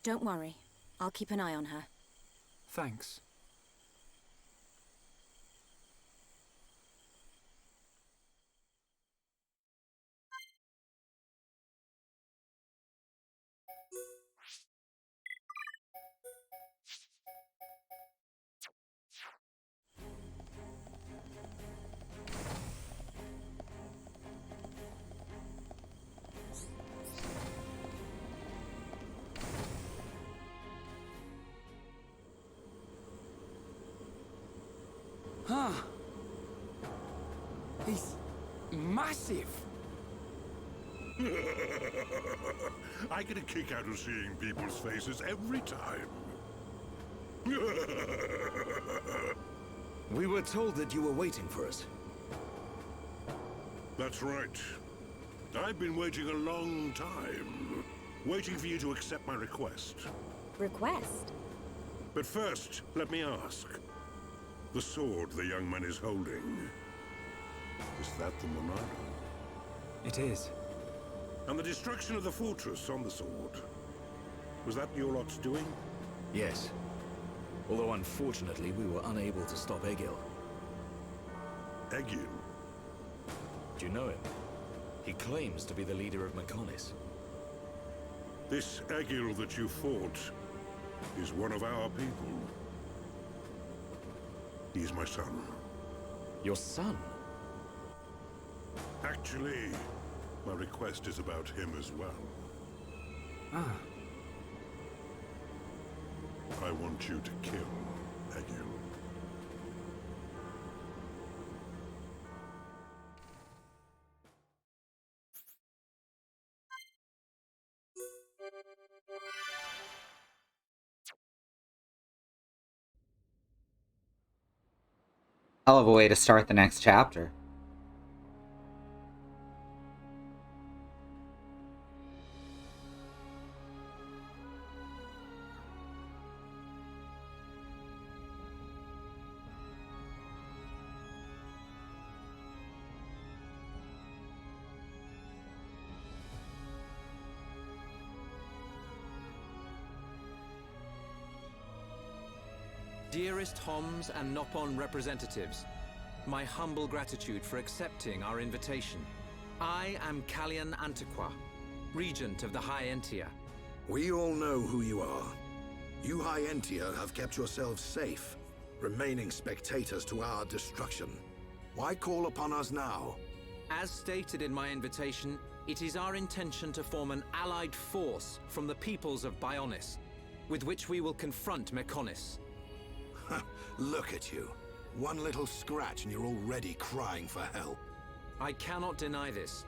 Don't worry. I'll keep an eye on her. Thanks. Huh. He's massive. I get a kick out of seeing people's faces every time. We were told that you were waiting for us. That's right. I've been waiting a long time. Waiting for you to accept my request. Request? But first, let me ask. The sword the young man is holding. Is that the Monaro? It is. And the destruction of the fortress on the sword. Was that your lot's doing? Yes. Although unfortunately we were unable to stop Egil. Egil? Do you know him? He claims to be the leader of Mekonis. This Egil that you fought is one of our people. He's my son. Your son? Actually, my request is about him as well. Ah. I want you to kill Egil. Hell of a way to start the next chapter. Dearest Homs and Nopon representatives, my humble gratitude for accepting our invitation. I am Kallian Antiqua, Regent of the High Entia. We all know who you are. You High Entia have kept yourselves safe, remaining spectators to our destruction. Why call upon us now? As stated in my invitation, it is our intention to form an allied force from the peoples of Bionis, with which we will confront Mechonis. Look at you. One little scratch and you're already crying for help. I cannot deny this.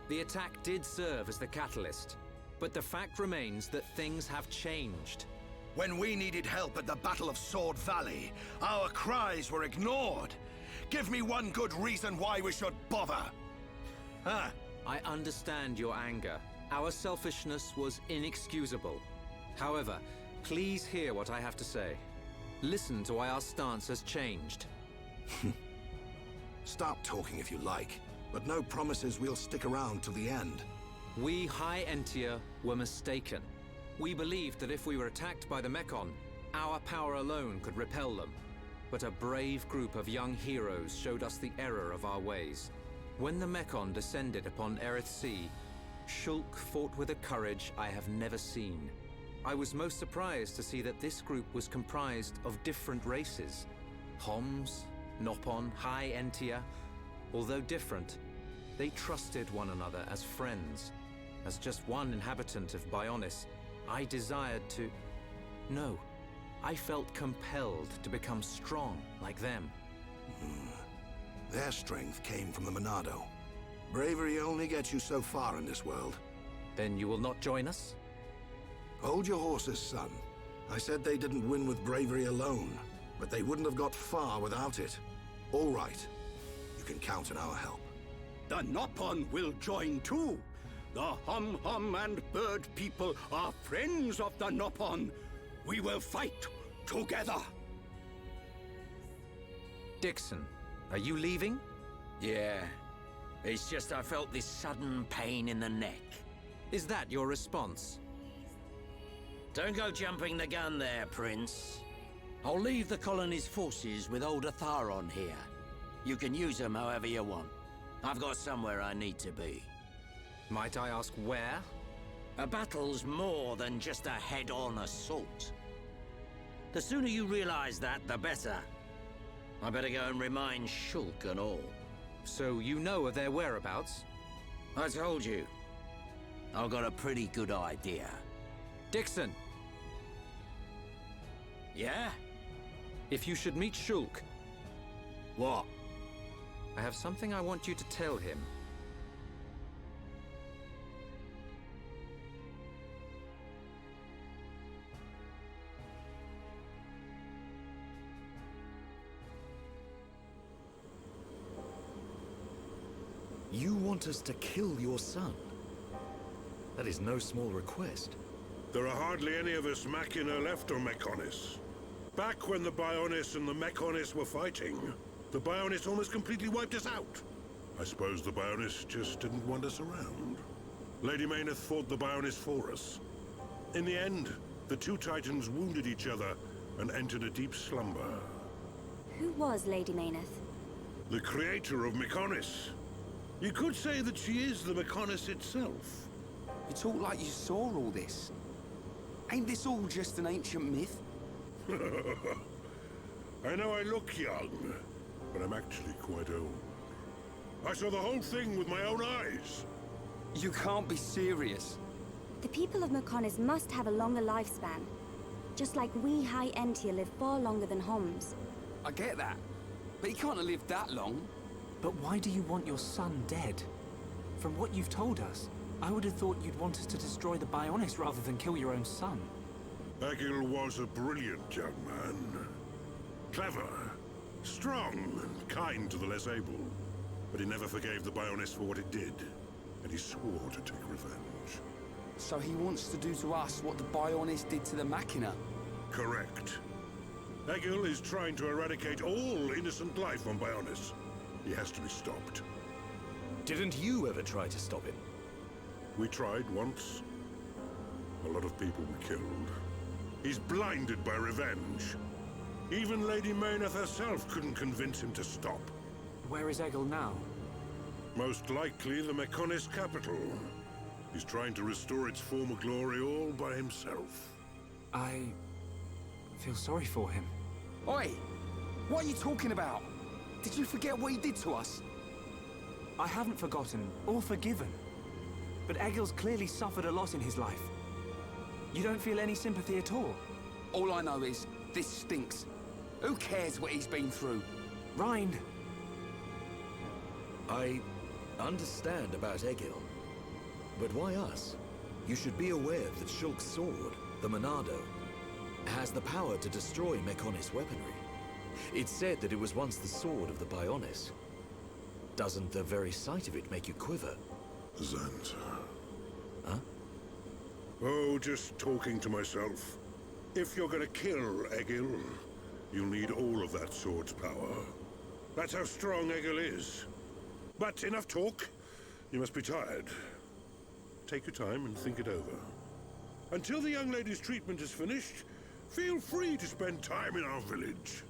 The attack did serve as the catalyst, but the fact remains that things have changed. When we needed help at the Battle of Sword Valley, our cries were ignored. Give me one good reason why we should bother. Huh? I understand your anger. Our selfishness was inexcusable. However, please hear what I have to say. Listen to why our stance has changed. Stop talking if you like, but no promises we'll stick around till the end. We High Entia were mistaken. We believed that if we were attacked by the Mechon, our power alone could repel them. But a brave group of young heroes showed us the error of our ways. When the Mechon descended upon Erith Sea, Shulk fought with a courage I have never seen. I was most surprised to see that this group was comprised of different races. Homs, Nopon, High Entia. Although different, they trusted one another as friends. As just one inhabitant of Bionis, I desired to... No, I felt compelled to become strong like them. Their strength came from the Monado. Bravery only gets you so far in this world. Then you will not join us? Hold your horses, son. I said they didn't win with bravery alone, but they wouldn't have got far without it. All right. You can count on our help. The Nopon will join too. The Hum-Hum and Bird people are friends of the Nopon. We will fight together. Dixon, are you leaving? Yeah. It's just I felt this sudden pain in the neck. Is that your response? Don't go jumping the gun there, Prince. I'll leave the colony's forces with old Atharon here. You can use them however you want. I've got somewhere I need to be. Might I ask where? A battle's more than just a head-on assault. The sooner you realize that, the better. I better go and remind Shulk and all. So you know of their whereabouts? I told you. I've got a pretty good idea. Dixon! Yeah? If you should meet Shulk... What? I have something I want you to tell him. You want us to kill your son? That is no small request. There are hardly any of us Machina left on Mechonis. Back when the Bionis and the Mechonis were fighting, the Bionis almost completely wiped us out. I suppose the Bionis just didn't want us around. Lady Mayneth fought the Bionis for us. In the end, the two Titans wounded each other and entered a deep slumber. Who was Lady Mayneth? The creator of Mechonis. You could say that she is the Mechonis itself. You talk like you saw all this. Ain't this all just an ancient myth? I know I look young, but I'm actually quite old. I saw the whole thing with my own eyes. You can't be serious. The people of Mechonis must have a longer lifespan. Just like we High Entia live far longer than Homs. I get that, but he can't have lived that long. But why do you want your son dead? From what you've told us, I would have thought you'd want us to destroy the Bionis rather than kill your own son. Egil was a brilliant young man. Clever, strong, and kind to the less able. But he never forgave the Bionis for what it did, and he swore to take revenge. So he wants to do to us what the Bionis did to the Machina? Correct. Egil is trying to eradicate all innocent life on Bionis. He has to be stopped. Didn't you ever try to stop him? We tried once. A lot of people were killed. He's blinded by revenge. Even Lady Mayneth herself couldn't convince him to stop. Where is Egil now? Most likely the Mechonis capital. He's trying to restore its former glory all by himself. I feel sorry for him. Oi! What are you talking about? Did you forget what he did to us? I haven't forgotten or forgiven. But Egil's clearly suffered a lot in his life. You don't feel any sympathy at all? All I know is, this stinks. Who cares what he's been through? Rind! I understand about Egil. But why us? You should be aware that Shulk's sword, the Monado, has the power to destroy Mechonis weaponry. It's said that it was once the sword of the Bionis. Doesn't the very sight of it make you quiver? Xanta. Huh? Oh, just talking to myself. If you're gonna kill Egil, you'll need all of that sword's power. That's how strong Egil is. But enough talk. You must be tired. Take your time and think it over. Until the young lady's treatment is finished, feel free to spend time in our village.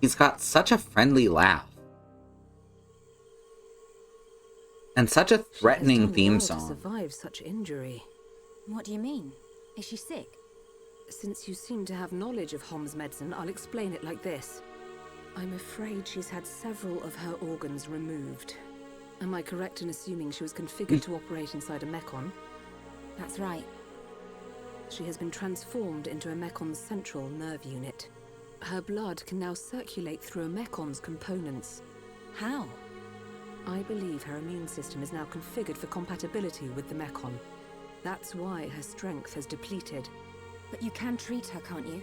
He's got such a friendly laugh. And such a threatening theme She has done well song. to survive such injury. What do you mean? Is she sick? Since you seem to have knowledge of Hom's medicine, I'll explain it like this. I'm afraid she's had several of her organs removed. Am I correct in assuming she was configured to operate inside a mechon? That's right. She has been transformed into a mecon's central nerve unit. Her blood can now circulate through a mecon's components. How? I believe her immune system is now configured for compatibility with the mechon. That's why her strength has depleted. But you can treat her, can't you?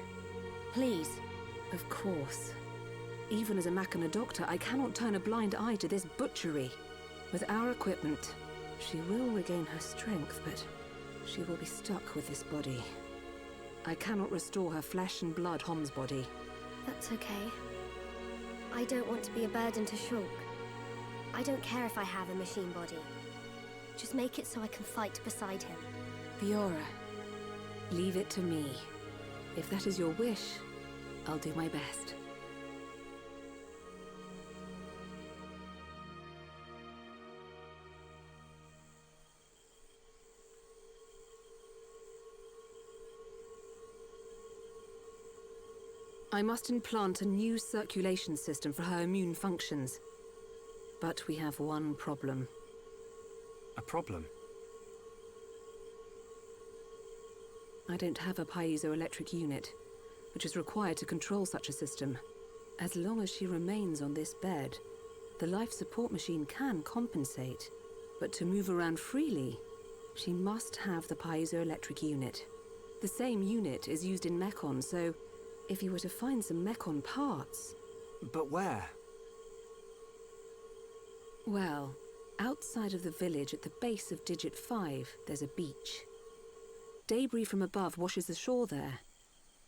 Please. Of course. Even as a Machina doctor, I cannot turn a blind eye to this butchery. With our equipment, she will regain her strength, but she will be stuck with this body. I cannot restore her flesh and blood Hom's body. That's okay. I don't want to be a burden to Shulk. I don't care if I have a machine body. Just make it so I can fight beside him. Fiora, leave it to me. If that is your wish, I'll do my best. I must implant a new circulation system for her immune functions. But we have one problem. A problem? I don't have a piezoelectric unit, which is required to control such a system. As long as she remains on this bed, the life support machine can compensate. But to move around freely, she must have the piezoelectric unit. The same unit is used in Mechon, so if you were to find some Mechon parts... But where? Well, outside of the village at the base of Digit 5, there's a beach. Debris from above washes ashore there.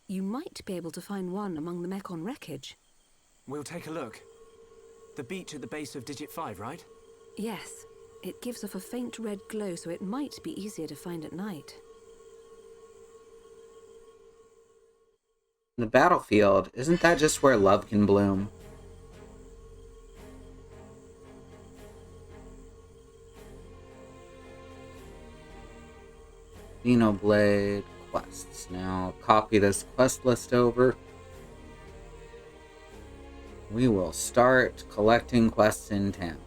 You might be able to find one among the Mechon wreckage. We'll take a look. The beach at the base of Digit 5, right? Yes. It gives off a faint red glow, so it might be easier to find at night. The battlefield, isn't that just where love can bloom? Xenoblade quests. Now copy this quest list over. We will start collecting quests in town.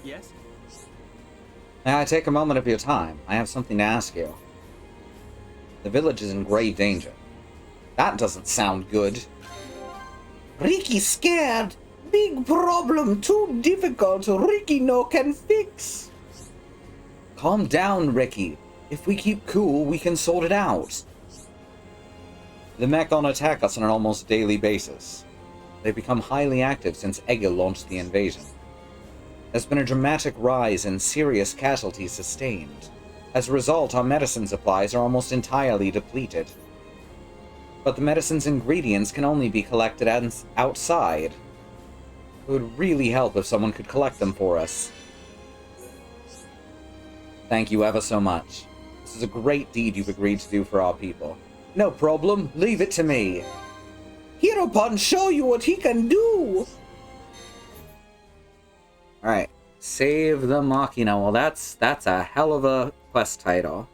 Yes? May I take a moment of your time? I have something to ask you. The village is in grave danger. That doesn't sound good. Ricky scared. Big problem. Too difficult. Ricky no can fix. Calm down, Ricky. If we keep cool, we can sort it out. The Mechon attack us on an almost daily basis. They've become highly active since Egil launched the invasion. There's been a dramatic rise in serious casualties sustained. As a result, our medicine supplies are almost entirely depleted. But the medicine's ingredients can only be collected outside. It would really help if someone could collect them for us. Thank you ever so much. This is a great deed you've agreed to do for our people. No problem, leave it to me. Hereupon show you what he can do! Alright, save the Machina. Well, that's a hell of a quest title.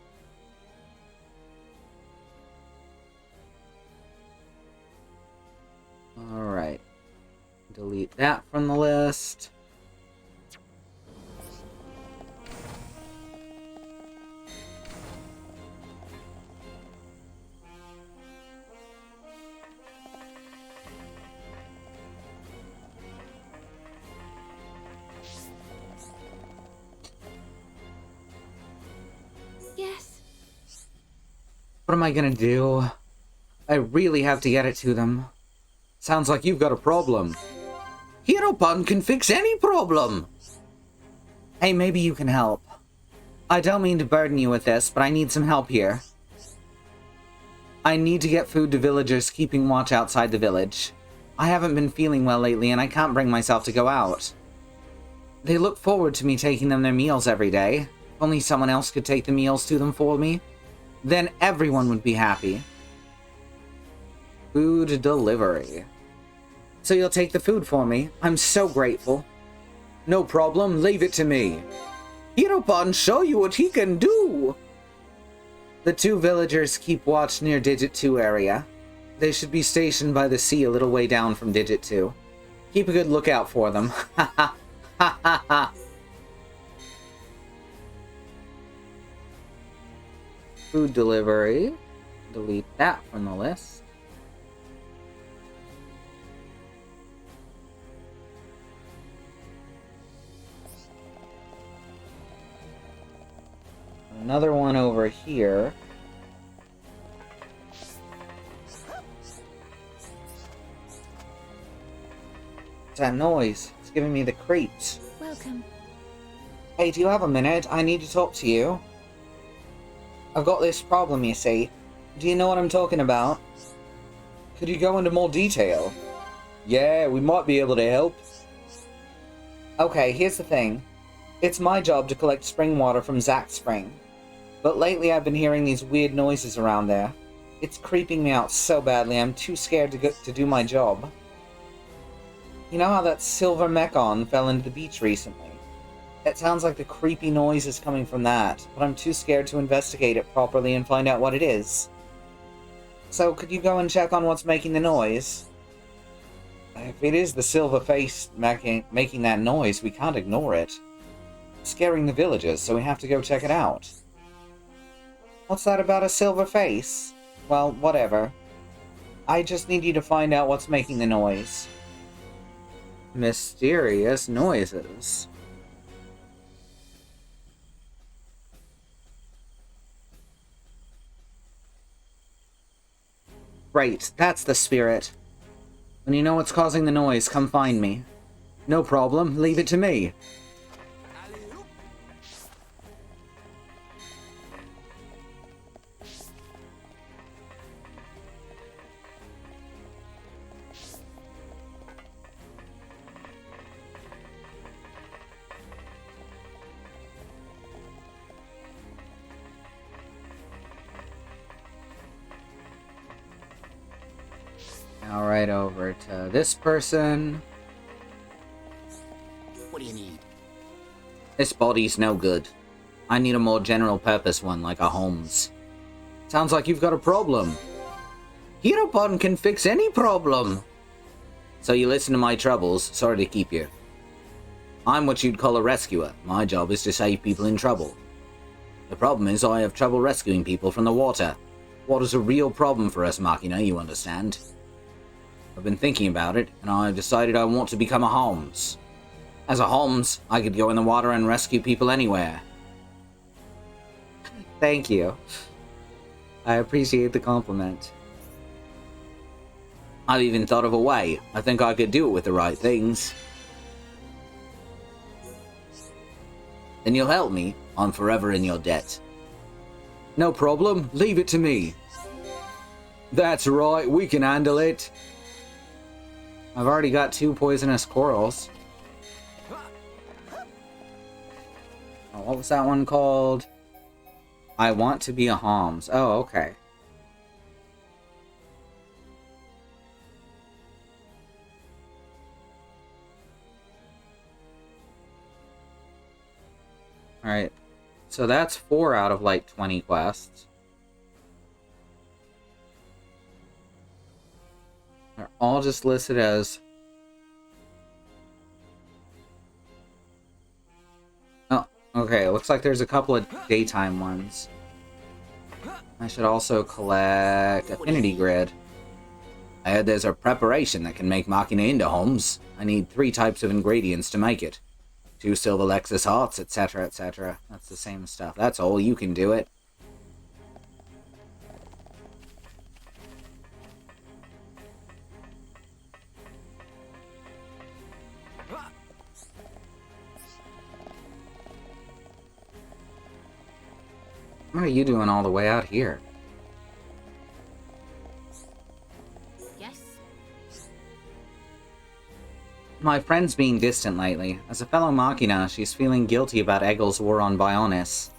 Alright. Delete that from the list. Yes. What am I gonna do? I really have to get it to them. Sounds like you've got a problem. Hereupon can fix any problem! Hey, maybe you can help. I don't mean to burden you with this, but I need some help here. I need to get food to villagers keeping watch outside the village. I haven't been feeling well lately, and I can't bring myself to go out. They look forward to me taking them their meals every day. If only someone else could take the meals to them for me. Then everyone would be happy. Food delivery. So you'll take the food for me? I'm so grateful. No problem, leave it to me. Hereupon show you what he can do! The two villagers keep watch near Digit 2 area. They should be stationed by the sea a little way down from Digit 2. Keep a good lookout for them. Ha ha ha ha ha! Food delivery. Delete that from the list. Another one over here. What's that noise? It's giving me the creeps. Welcome. Hey, do you have a minute? I need to talk to you. I've got this problem, you see. Do you know what I'm talking about? Could you go into more detail? Yeah, we might be able to help. Okay, here's the thing. It's my job to collect spring water from Zack Spring. But lately I've been hearing these weird noises around there. It's creeping me out so badly I'm too scared to do my job. You know how that silver mechon fell into the beach recently? It sounds like the creepy noise is coming from that, but I'm too scared to investigate it properly and find out what it is. So could you go and check on what's making the noise? If it is the silver face making that noise, we can't ignore it. It's scaring the villagers, so we have to go check it out. What's that about a silver face? Well, whatever. I just need you to find out what's making the noise. Mysterious noises. Right, that's the spirit. When you know what's causing the noise, come find me. No problem, leave it to me. Now right over to this person. What do you need? This body's no good. I need a more general purpose one, like a Holmes. Sounds like you've got a problem. Hereupon can fix any problem. So you listen to my troubles, sorry to keep you. I'm what you'd call a rescuer. My job is to save people in trouble. The problem is I have trouble rescuing people from the water. Water's a real problem for us, Machina, you understand. I've been thinking about it, and I've decided I want to become a Holmes. As a Holmes, I could go in the water and rescue people anywhere. Thank you. I appreciate the compliment. I've even thought of a way. I think I could do it with the right things. Then you'll help me. I'm forever in your debt. No problem. Leave it to me. That's right. We can handle it. I've already got 2 poisonous corals. Oh, what was that one called? I want to be a Homs. Oh, okay. Alright. So that's 4 out of like 20 quests. They're all just listed as... Oh, okay. Looks like there's a couple of daytime ones. I should also collect Affinity Grid. I heard there's a preparation that can make Machina into homes. I need 3 types of ingredients to make it. 2 silver Lexus hearts, etc., etc. That's the same stuff. That's all. You can do it. What are you doing all the way out here? Yes? My friend's being distant lately. As a fellow Machina, she's feeling guilty about Egil's war on Bionis.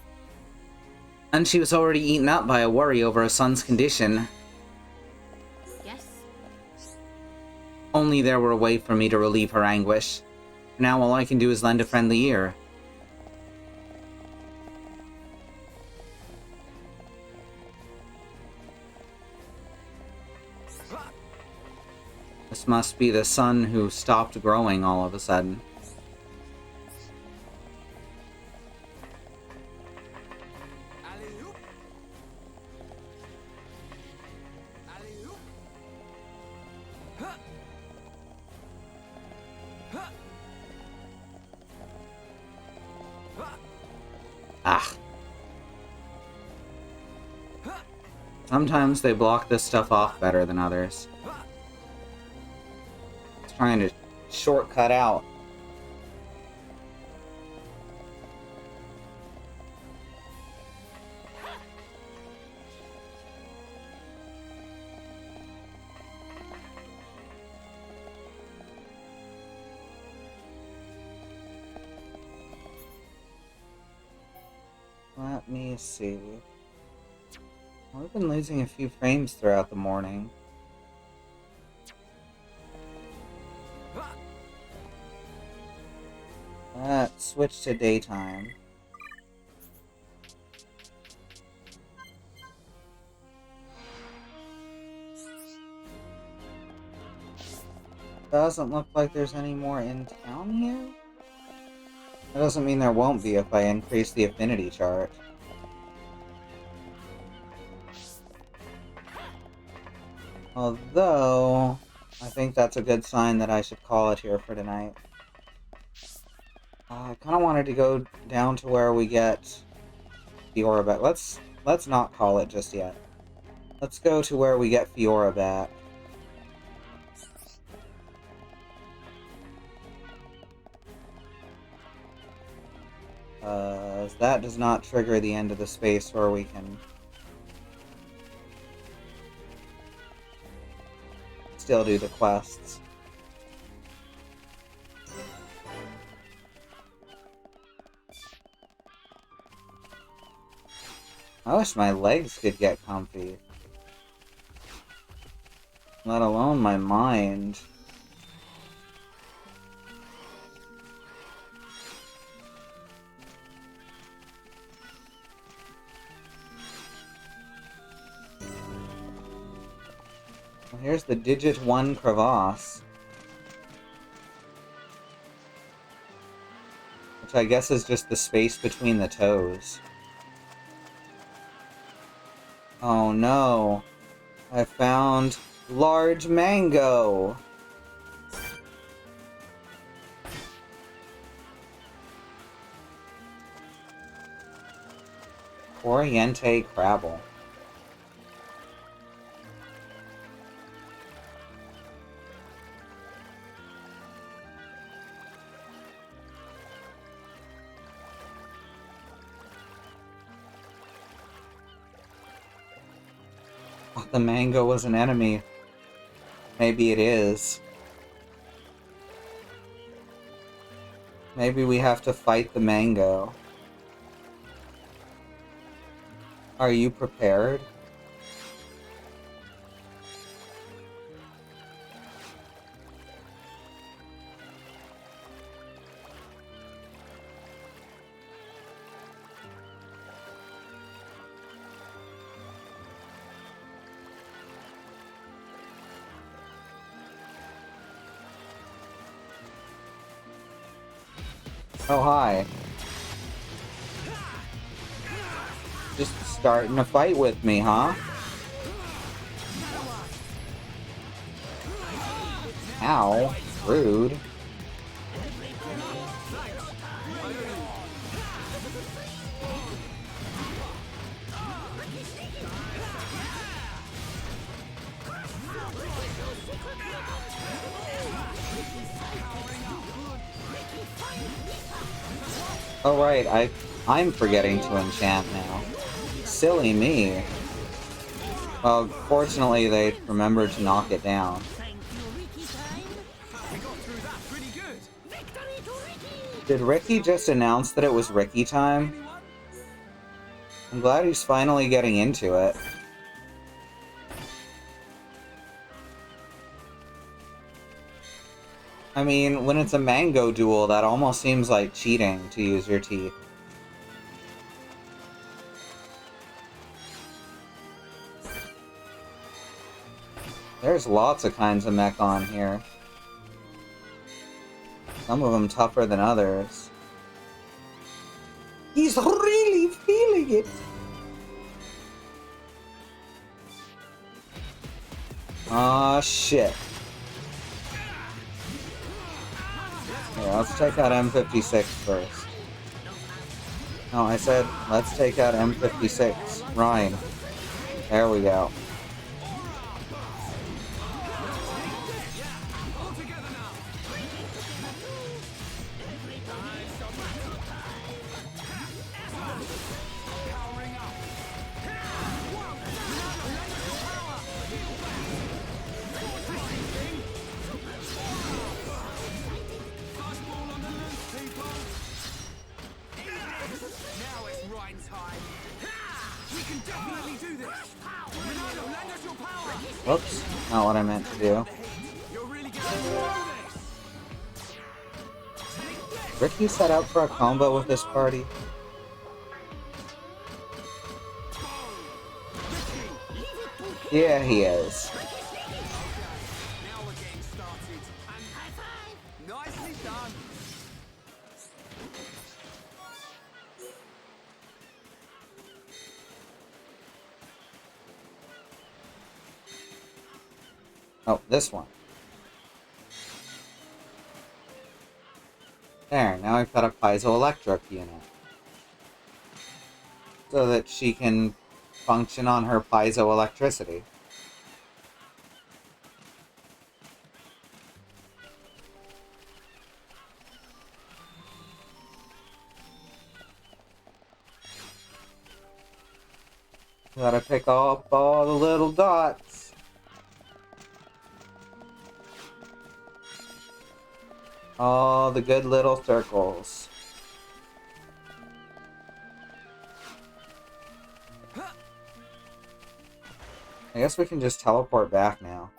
And she was already eaten up by a worry over her son's condition. Yes? Only there were a way for me to relieve her anguish. Now all I can do is lend a friendly ear. This must be the sun who stopped growing all of a sudden. Ah. Sometimes they block this stuff off better than others. It's trying to shortcut out. Let me see. I've been losing a few frames throughout the morning. Switch to daytime. Doesn't look like there's any more in town here? That doesn't mean there won't be if I increase the affinity chart. Although, I think that's a good sign that I should call it here for tonight. I kind of wanted to go down to where we get Fiora back. Let's not call it just yet. Let's go to where we get Fiora back. That does not trigger the end of the space where we can still do the quests. I wish my legs could get comfy. Let alone my mind. Well, here's the Digit 1 crevasse. Which I guess is just the space between the toes. Oh no. I found large mango. Oriente Crabble. the mango was an enemy. Maybe it is. Maybe we have to fight the mango. Are you prepared? Oh, hi. Just starting a fight with me, huh? Ow. Rude. Oh right, I'm forgetting to enchant now. Silly me. Well, fortunately they remembered to knock it down. Did Ricky just announce that it was Ricky time? I'm glad he's finally getting into it. I mean, when it's a mango duel, that almost seems like cheating to use your teeth. There's lots of kinds of mech on here. Some of them tougher than others. He's really feeling it! Aw, shit. Here, let's take out M56 first. No, I said, let's take out M56. Ryan. There we go. Whoops, not what I meant to do. Ricky set up for a combo with this party? Yeah, he is. Oh, this one. There, now I've got a piezoelectric unit. So that she can function on her piezoelectricity. Gotta pick up all the little dots. All the good little circles. I guess we can just teleport back now.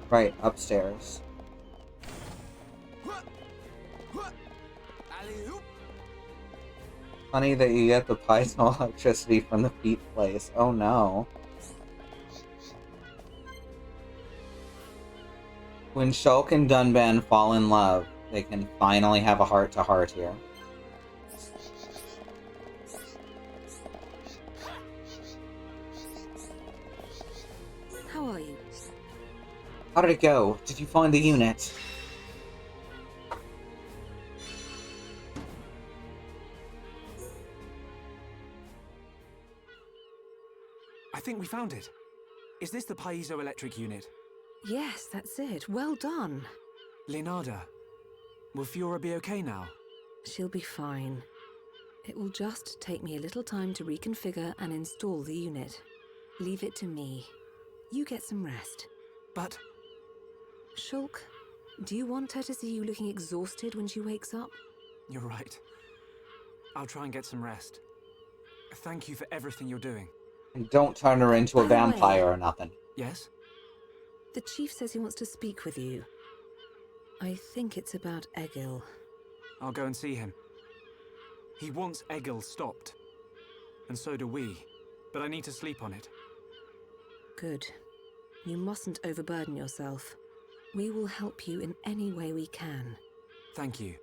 Right, upstairs. Funny that you get the piezoelectricity from the feet place. Oh no. When Shulk and Dunban fall in love, they can finally have a heart-to-heart here. How are you? How did it go? Did you find the unit? think we found it. Is this the piezoelectric unit? Yes, that's it. Well done. Leonarda, will Fiora be okay now? She'll be fine. It will just take me a little time to reconfigure and install the unit. Leave it to me. You get some rest. But... Shulk, do you want her to see you looking exhausted when she wakes up? You're right. I'll try and get some rest. Thank you for everything you're doing. And don't turn her into a By the way- vampire or nothing. Yes? The chief says he wants to speak with you. I think it's about Egil. I'll go and see him. He wants Egil stopped. And so do we. But I need to sleep on it. Good. You mustn't overburden yourself. We will help you in any way we can. Thank you.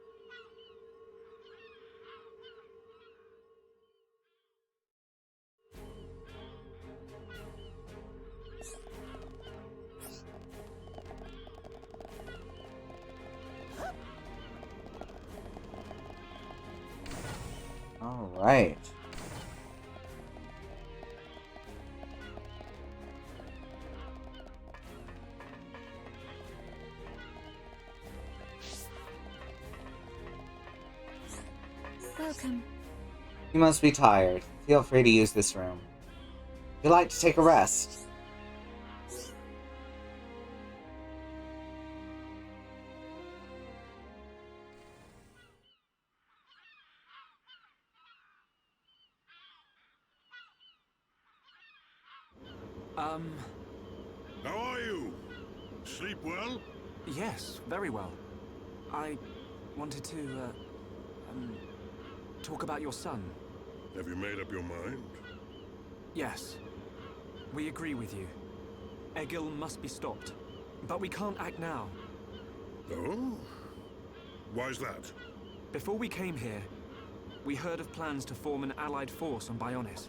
All right. Welcome. You must be tired. Feel free to use this room. Would you like to take a rest? How are you? Sleep well? Yes, very well. I wanted to, talk about your son. Have you made up your mind? Yes. We agree with you. Egil must be stopped. But we can't act now. Oh? Why's that? Before we came here, we heard of plans to form an allied force on Bionis.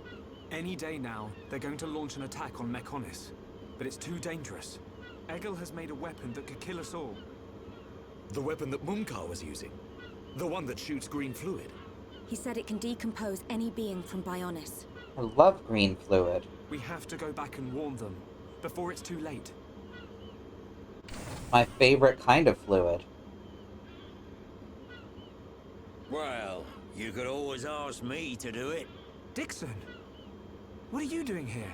Any day now, they're going to launch an attack on Mechonis. But it's too dangerous. Egil has made a weapon that could kill us all. The weapon that Mumkar was using? The one that shoots green fluid? He said it can decompose any being from Bionis. I love green fluid. We have to go back and warn them, before it's too late. My favorite kind of fluid. Well, you could always ask me to do it. Dixon! What are you doing here?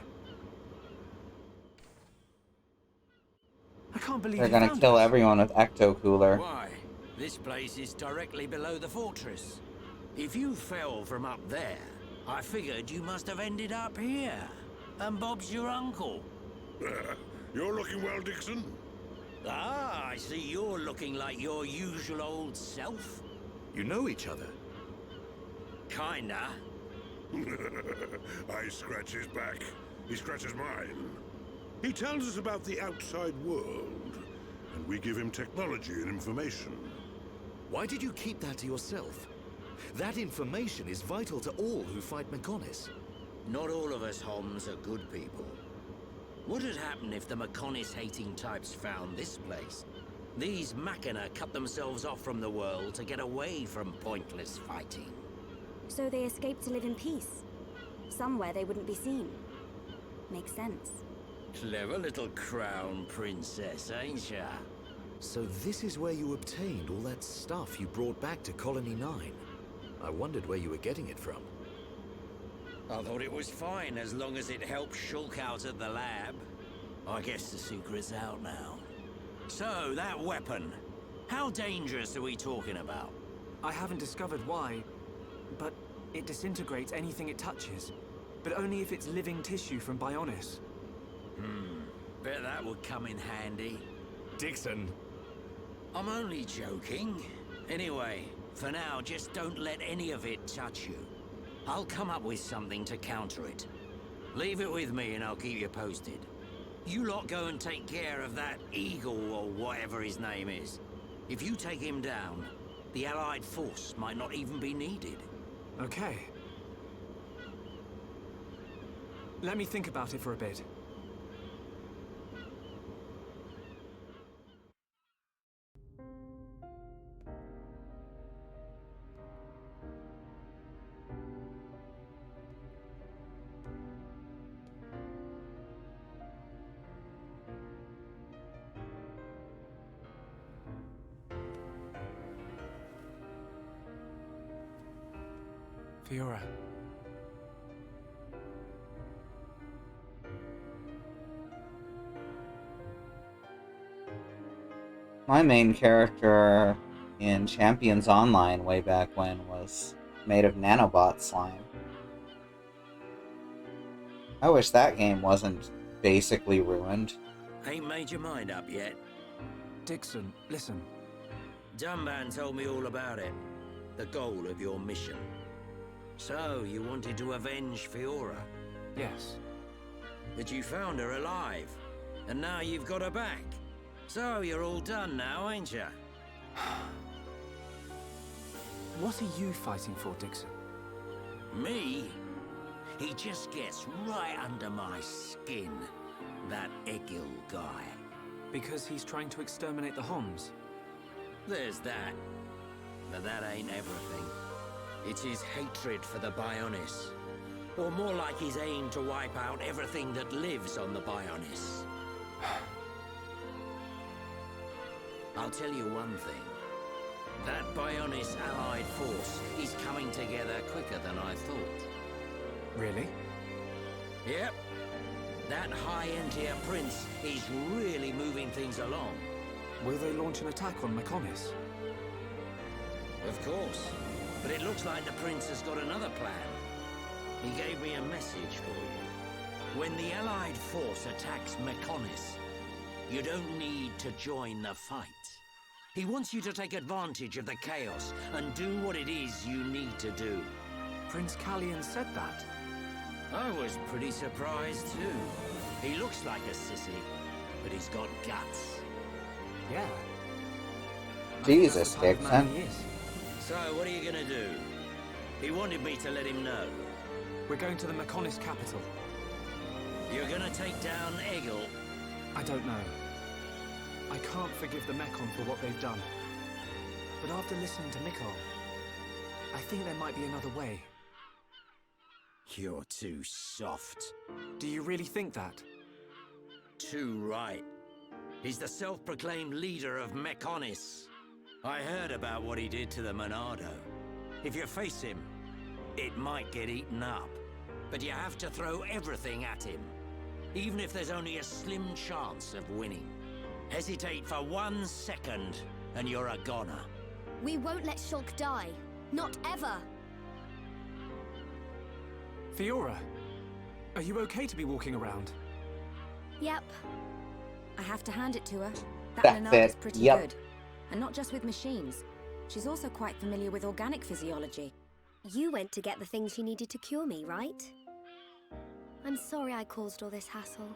I can't believe They're you gonna found kill us. everyone with Ecto Cooler. Why? This place is directly below the fortress. If you fell from up there, I figured you must have ended up here. And Bob's your uncle. You're looking well, Dixon. Ah, I see you're looking like your usual old self. You know each other? Kinda. I scratch his back. He scratches mine. He tells us about the outside world, and we give him technology and information. Why did you keep that to yourself? That information is vital to all who fight Mechonis. Not all of us Homs are good people. What would happen if the Mechonis-hating types found this place? These Machina cut themselves off from the world to get away from pointless fighting. So they escaped to live in peace. Somewhere they wouldn't be seen. Makes sense. Clever little crown princess, ain't ya? So this is where you obtained all that stuff you brought back to Colony 9. I wondered where you were getting it from. I thought it was fine as long as it helped Shulk out at the lab. I guess the secret's out now. So, that weapon. How dangerous are we talking about? I haven't discovered why, but it disintegrates anything it touches. But only if it's living tissue from Bionis. Bet that would come in handy. Dixon! I'm only joking. Anyway, for now, just don't let any of it touch you. I'll come up with something to counter it. Leave it with me and I'll keep you posted. You lot go and take care of that Eagle or whatever his name is. If you take him down, the Allied force might not even be needed. Okay. Let me think about it for a bit. Fiora. My main character in Champions Online way back when was made of nanobot slime. I wish that game wasn't basically ruined. Ain't made your mind up yet? Dixon, listen. Dunban told me all about it. The goal of your mission. So, you wanted to avenge Fiora? Yes. But you found her alive. And now you've got her back. So, you're all done now, ain't you? What are you fighting for, Dixon? Me? He just gets right under my skin. That Egil guy. Because he's trying to exterminate the Homs? There's that. But that ain't everything. It's his hatred for the Bionis. Or more like his aim to wipe out everything that lives on the Bionis. I'll tell you one thing. That Bionis allied force is coming together quicker than I thought. Really? Yep. That high-entier prince is really moving things along. Will they launch an attack on Mechonis? Of course. But it looks like the prince has got another plan. He gave me a message for you. When the allied force attacks Mechonis, you don't need to join the fight. He wants you to take advantage of the chaos and do what it is you need to do. Prince Callian said that. I was pretty surprised too. He looks like a sissy, but he's got guts. Yeah. Jesus, Dixon. So, what are you gonna do? He wanted me to let him know. We're going to the Mechonis capital. You're gonna take down Egil? I don't know. I can't forgive the Mechon for what they've done. But after listening to Mikol, I think there might be another way. You're too soft. Do you really think that? Too right. He's the self-proclaimed leader of Mechonis. I heard about what he did to the Monado. If you face him, it might get eaten up. But you have to throw everything at him. Even if there's only a slim chance of winning. Hesitate for 1 second, and you're a goner. We won't let Shulk die. Not ever. Fiora, are you okay to be walking around? Yep. I have to hand it to her. That That's Leonardo's it. pretty Yep. good. And not just with machines. She's also quite familiar with organic physiology. You went to get the things you needed to cure me, right? I'm sorry I caused all this hassle.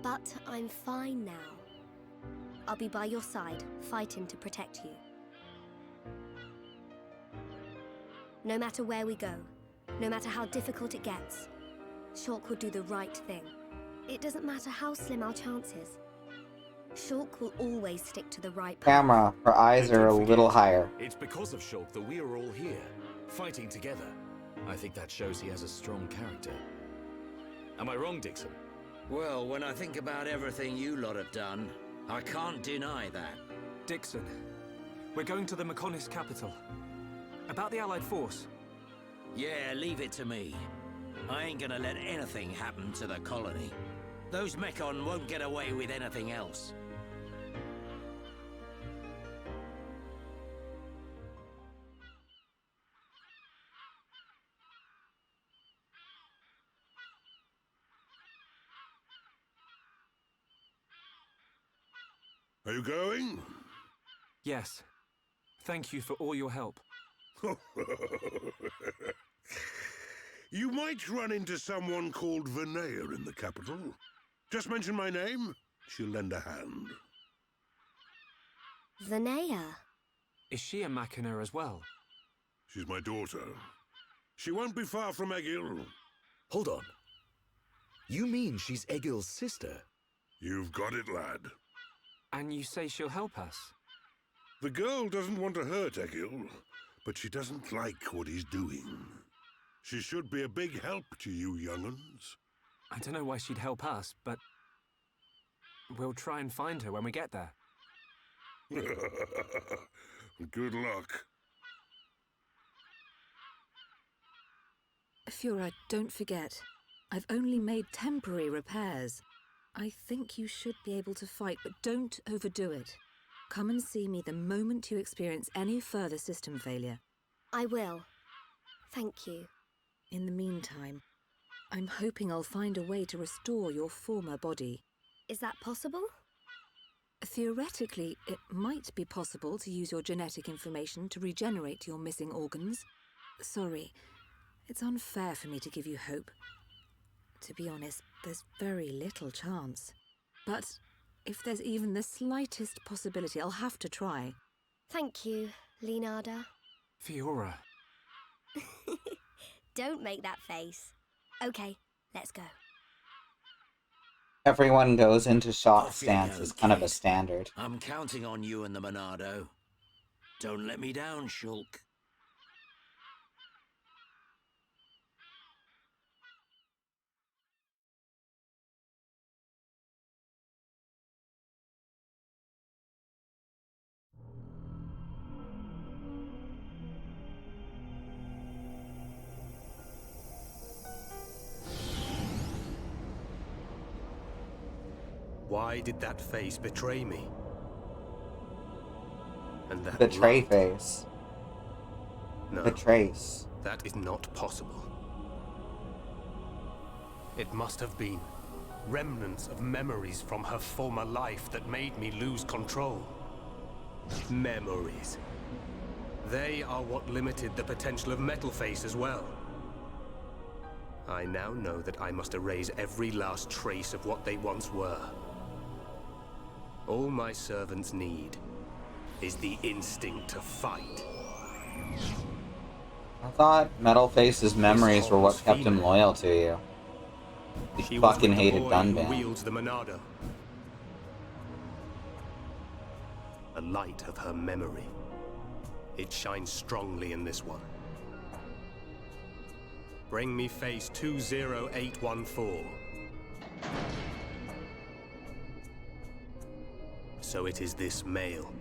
But I'm fine now. I'll be by your side, fighting to protect you. No matter where we go, no matter how difficult it gets, Shulk will do the right thing. It doesn't matter how slim our chances. Shulk will always stick to the right path. Camera, her eyes are a little higher. It's because of Shulk that we are all here, fighting together. I think that shows he has a strong character. Am I wrong, Dixon? Well, when I think about everything you lot have done, I can't deny that. Dixon, we're going to the Mechonis capital. About the Allied force. Yeah, leave it to me. I ain't gonna let anything happen to the colony. Those Mechon won't get away with anything else. Are you going? Yes. Thank you for all your help. You might run into someone called Vinaya in the capital. Just mention my name, she'll lend a hand. Vinaya. Is she a Machina as well? She's my daughter. She won't be far from Egil. Hold on. You mean she's Egil's sister? You've got it, lad. And you say she'll help us? The girl doesn't want to hurt Egil, but she doesn't like what he's doing. She should be a big help to you young'uns. I don't know why she'd help us, but we'll try and find her when we get there. Good luck. Fiora, don't forget, I've only made temporary repairs. I think you should be able to fight, but don't overdo it. Come and see me the moment you experience any further system failure. I will. Thank you. In the meantime, I'm hoping I'll find a way to restore your former body. Is that possible? Theoretically, it might be possible to use your genetic information to regenerate your missing organs. Sorry, it's unfair for me to give you hope. To be honest, there's very little chance. But if there's even the slightest possibility, I'll have to try. Thank you, Leonarda. Fiora. Don't make that face. Okay, let's go. Everyone goes into shock Off you stance go, is kind of a kid. standard. I'm counting on you and the Monado. Don't let me down, Shulk. Why did that face betray me? And that Betray light? face. No, Betrays. that is not possible. It must have been remnants of memories from her former life that made me lose control. Memories. They are what limited the potential of Metalface as well. I now know that I must erase every last trace of what they once were. All my servants need is the instinct to fight. I thought Metalface's memories were what kept him loyal to you. He fucking hated Dunban. Wields the Monado. A light of her memory. It shines strongly in this one. Bring me face 20814. So it is this male.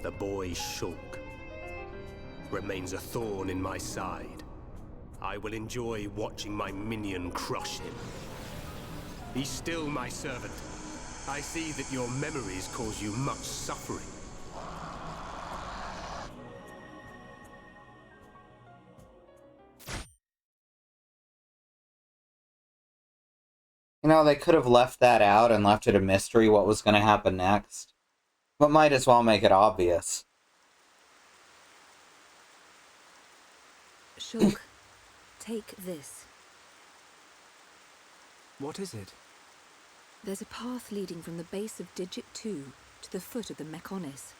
The boy Shulk remains a thorn in my side. I will enjoy watching my minion crush him. Be still, my servant. I see that your memories cause you much suffering. You know, they could have left that out and left it a mystery what was going to happen next. But might as well make it obvious. Shulk, take this. What is it? There's a path leading from the base of Digit 2 to the foot of the Mechonis.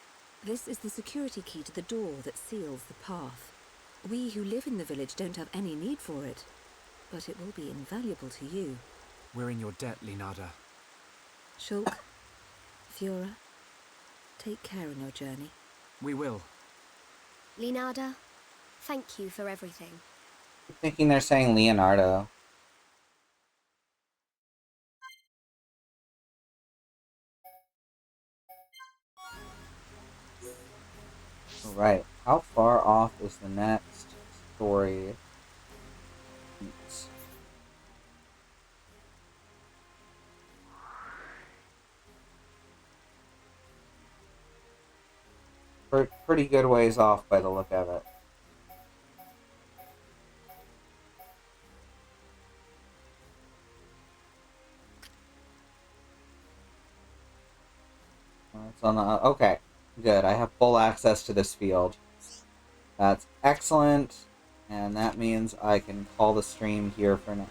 This is the security key to the door that seals the path. We who live in the village don't have any need for it, but it will be invaluable to you. We're in your debt, Leonarda. Shulk, Fiora, take care in your journey. We will. Leonarda, thank you for everything. I'm thinking they're saying Leonardo. Alright, how far off is the next story? Pretty good ways off by the look of it. It's on the, okay, good. I have full access to this field. That's excellent, and that means I can call the stream here for now.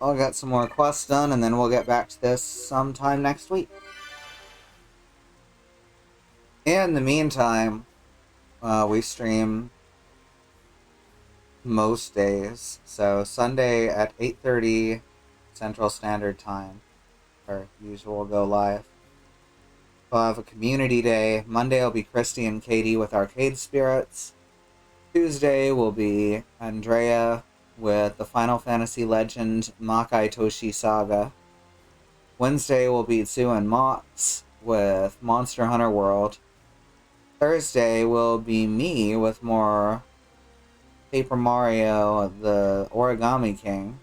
I'll get some more quests done, and then we'll get back to this sometime next week. In the meantime, we stream most days. So Sunday at 8:30 Central Standard Time, our usual go live. We'll have a community day. Monday will be Christy and Katie with Arcade Spirits. Tuesday will be Andrea with the Final Fantasy Legend Makai Toshi Saga. Wednesday will be Tsu and Mox with Monster Hunter World. Thursday will be me with more Paper Mario, the Origami King.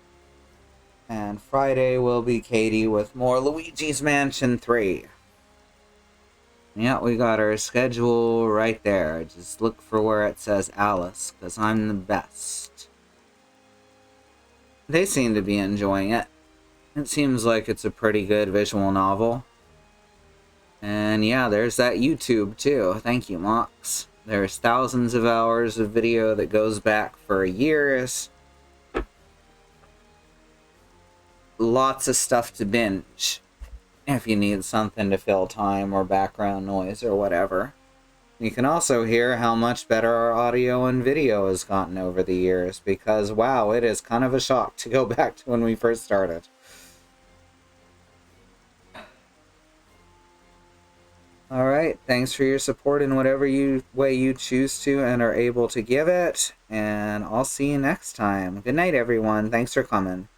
And Friday will be Katie with more Luigi's Mansion 3. Yeah, we got our schedule right there. Just look for where it says Alice, because I'm the best. They seem to be enjoying it. It seems like it's a pretty good visual novel. And yeah, there's that YouTube too. Thank you, Mox. There's thousands of hours of video that goes back for years. Lots of stuff to binge if you need something to fill time or background noise or whatever. You can also hear how much better our audio and video has gotten over the years, because wow, it is kind of a shock to go back to when we first started. Alright, thanks for your support in whatever way you choose to and are able to give it, and I'll see you next time. Good night, everyone. Thanks for coming.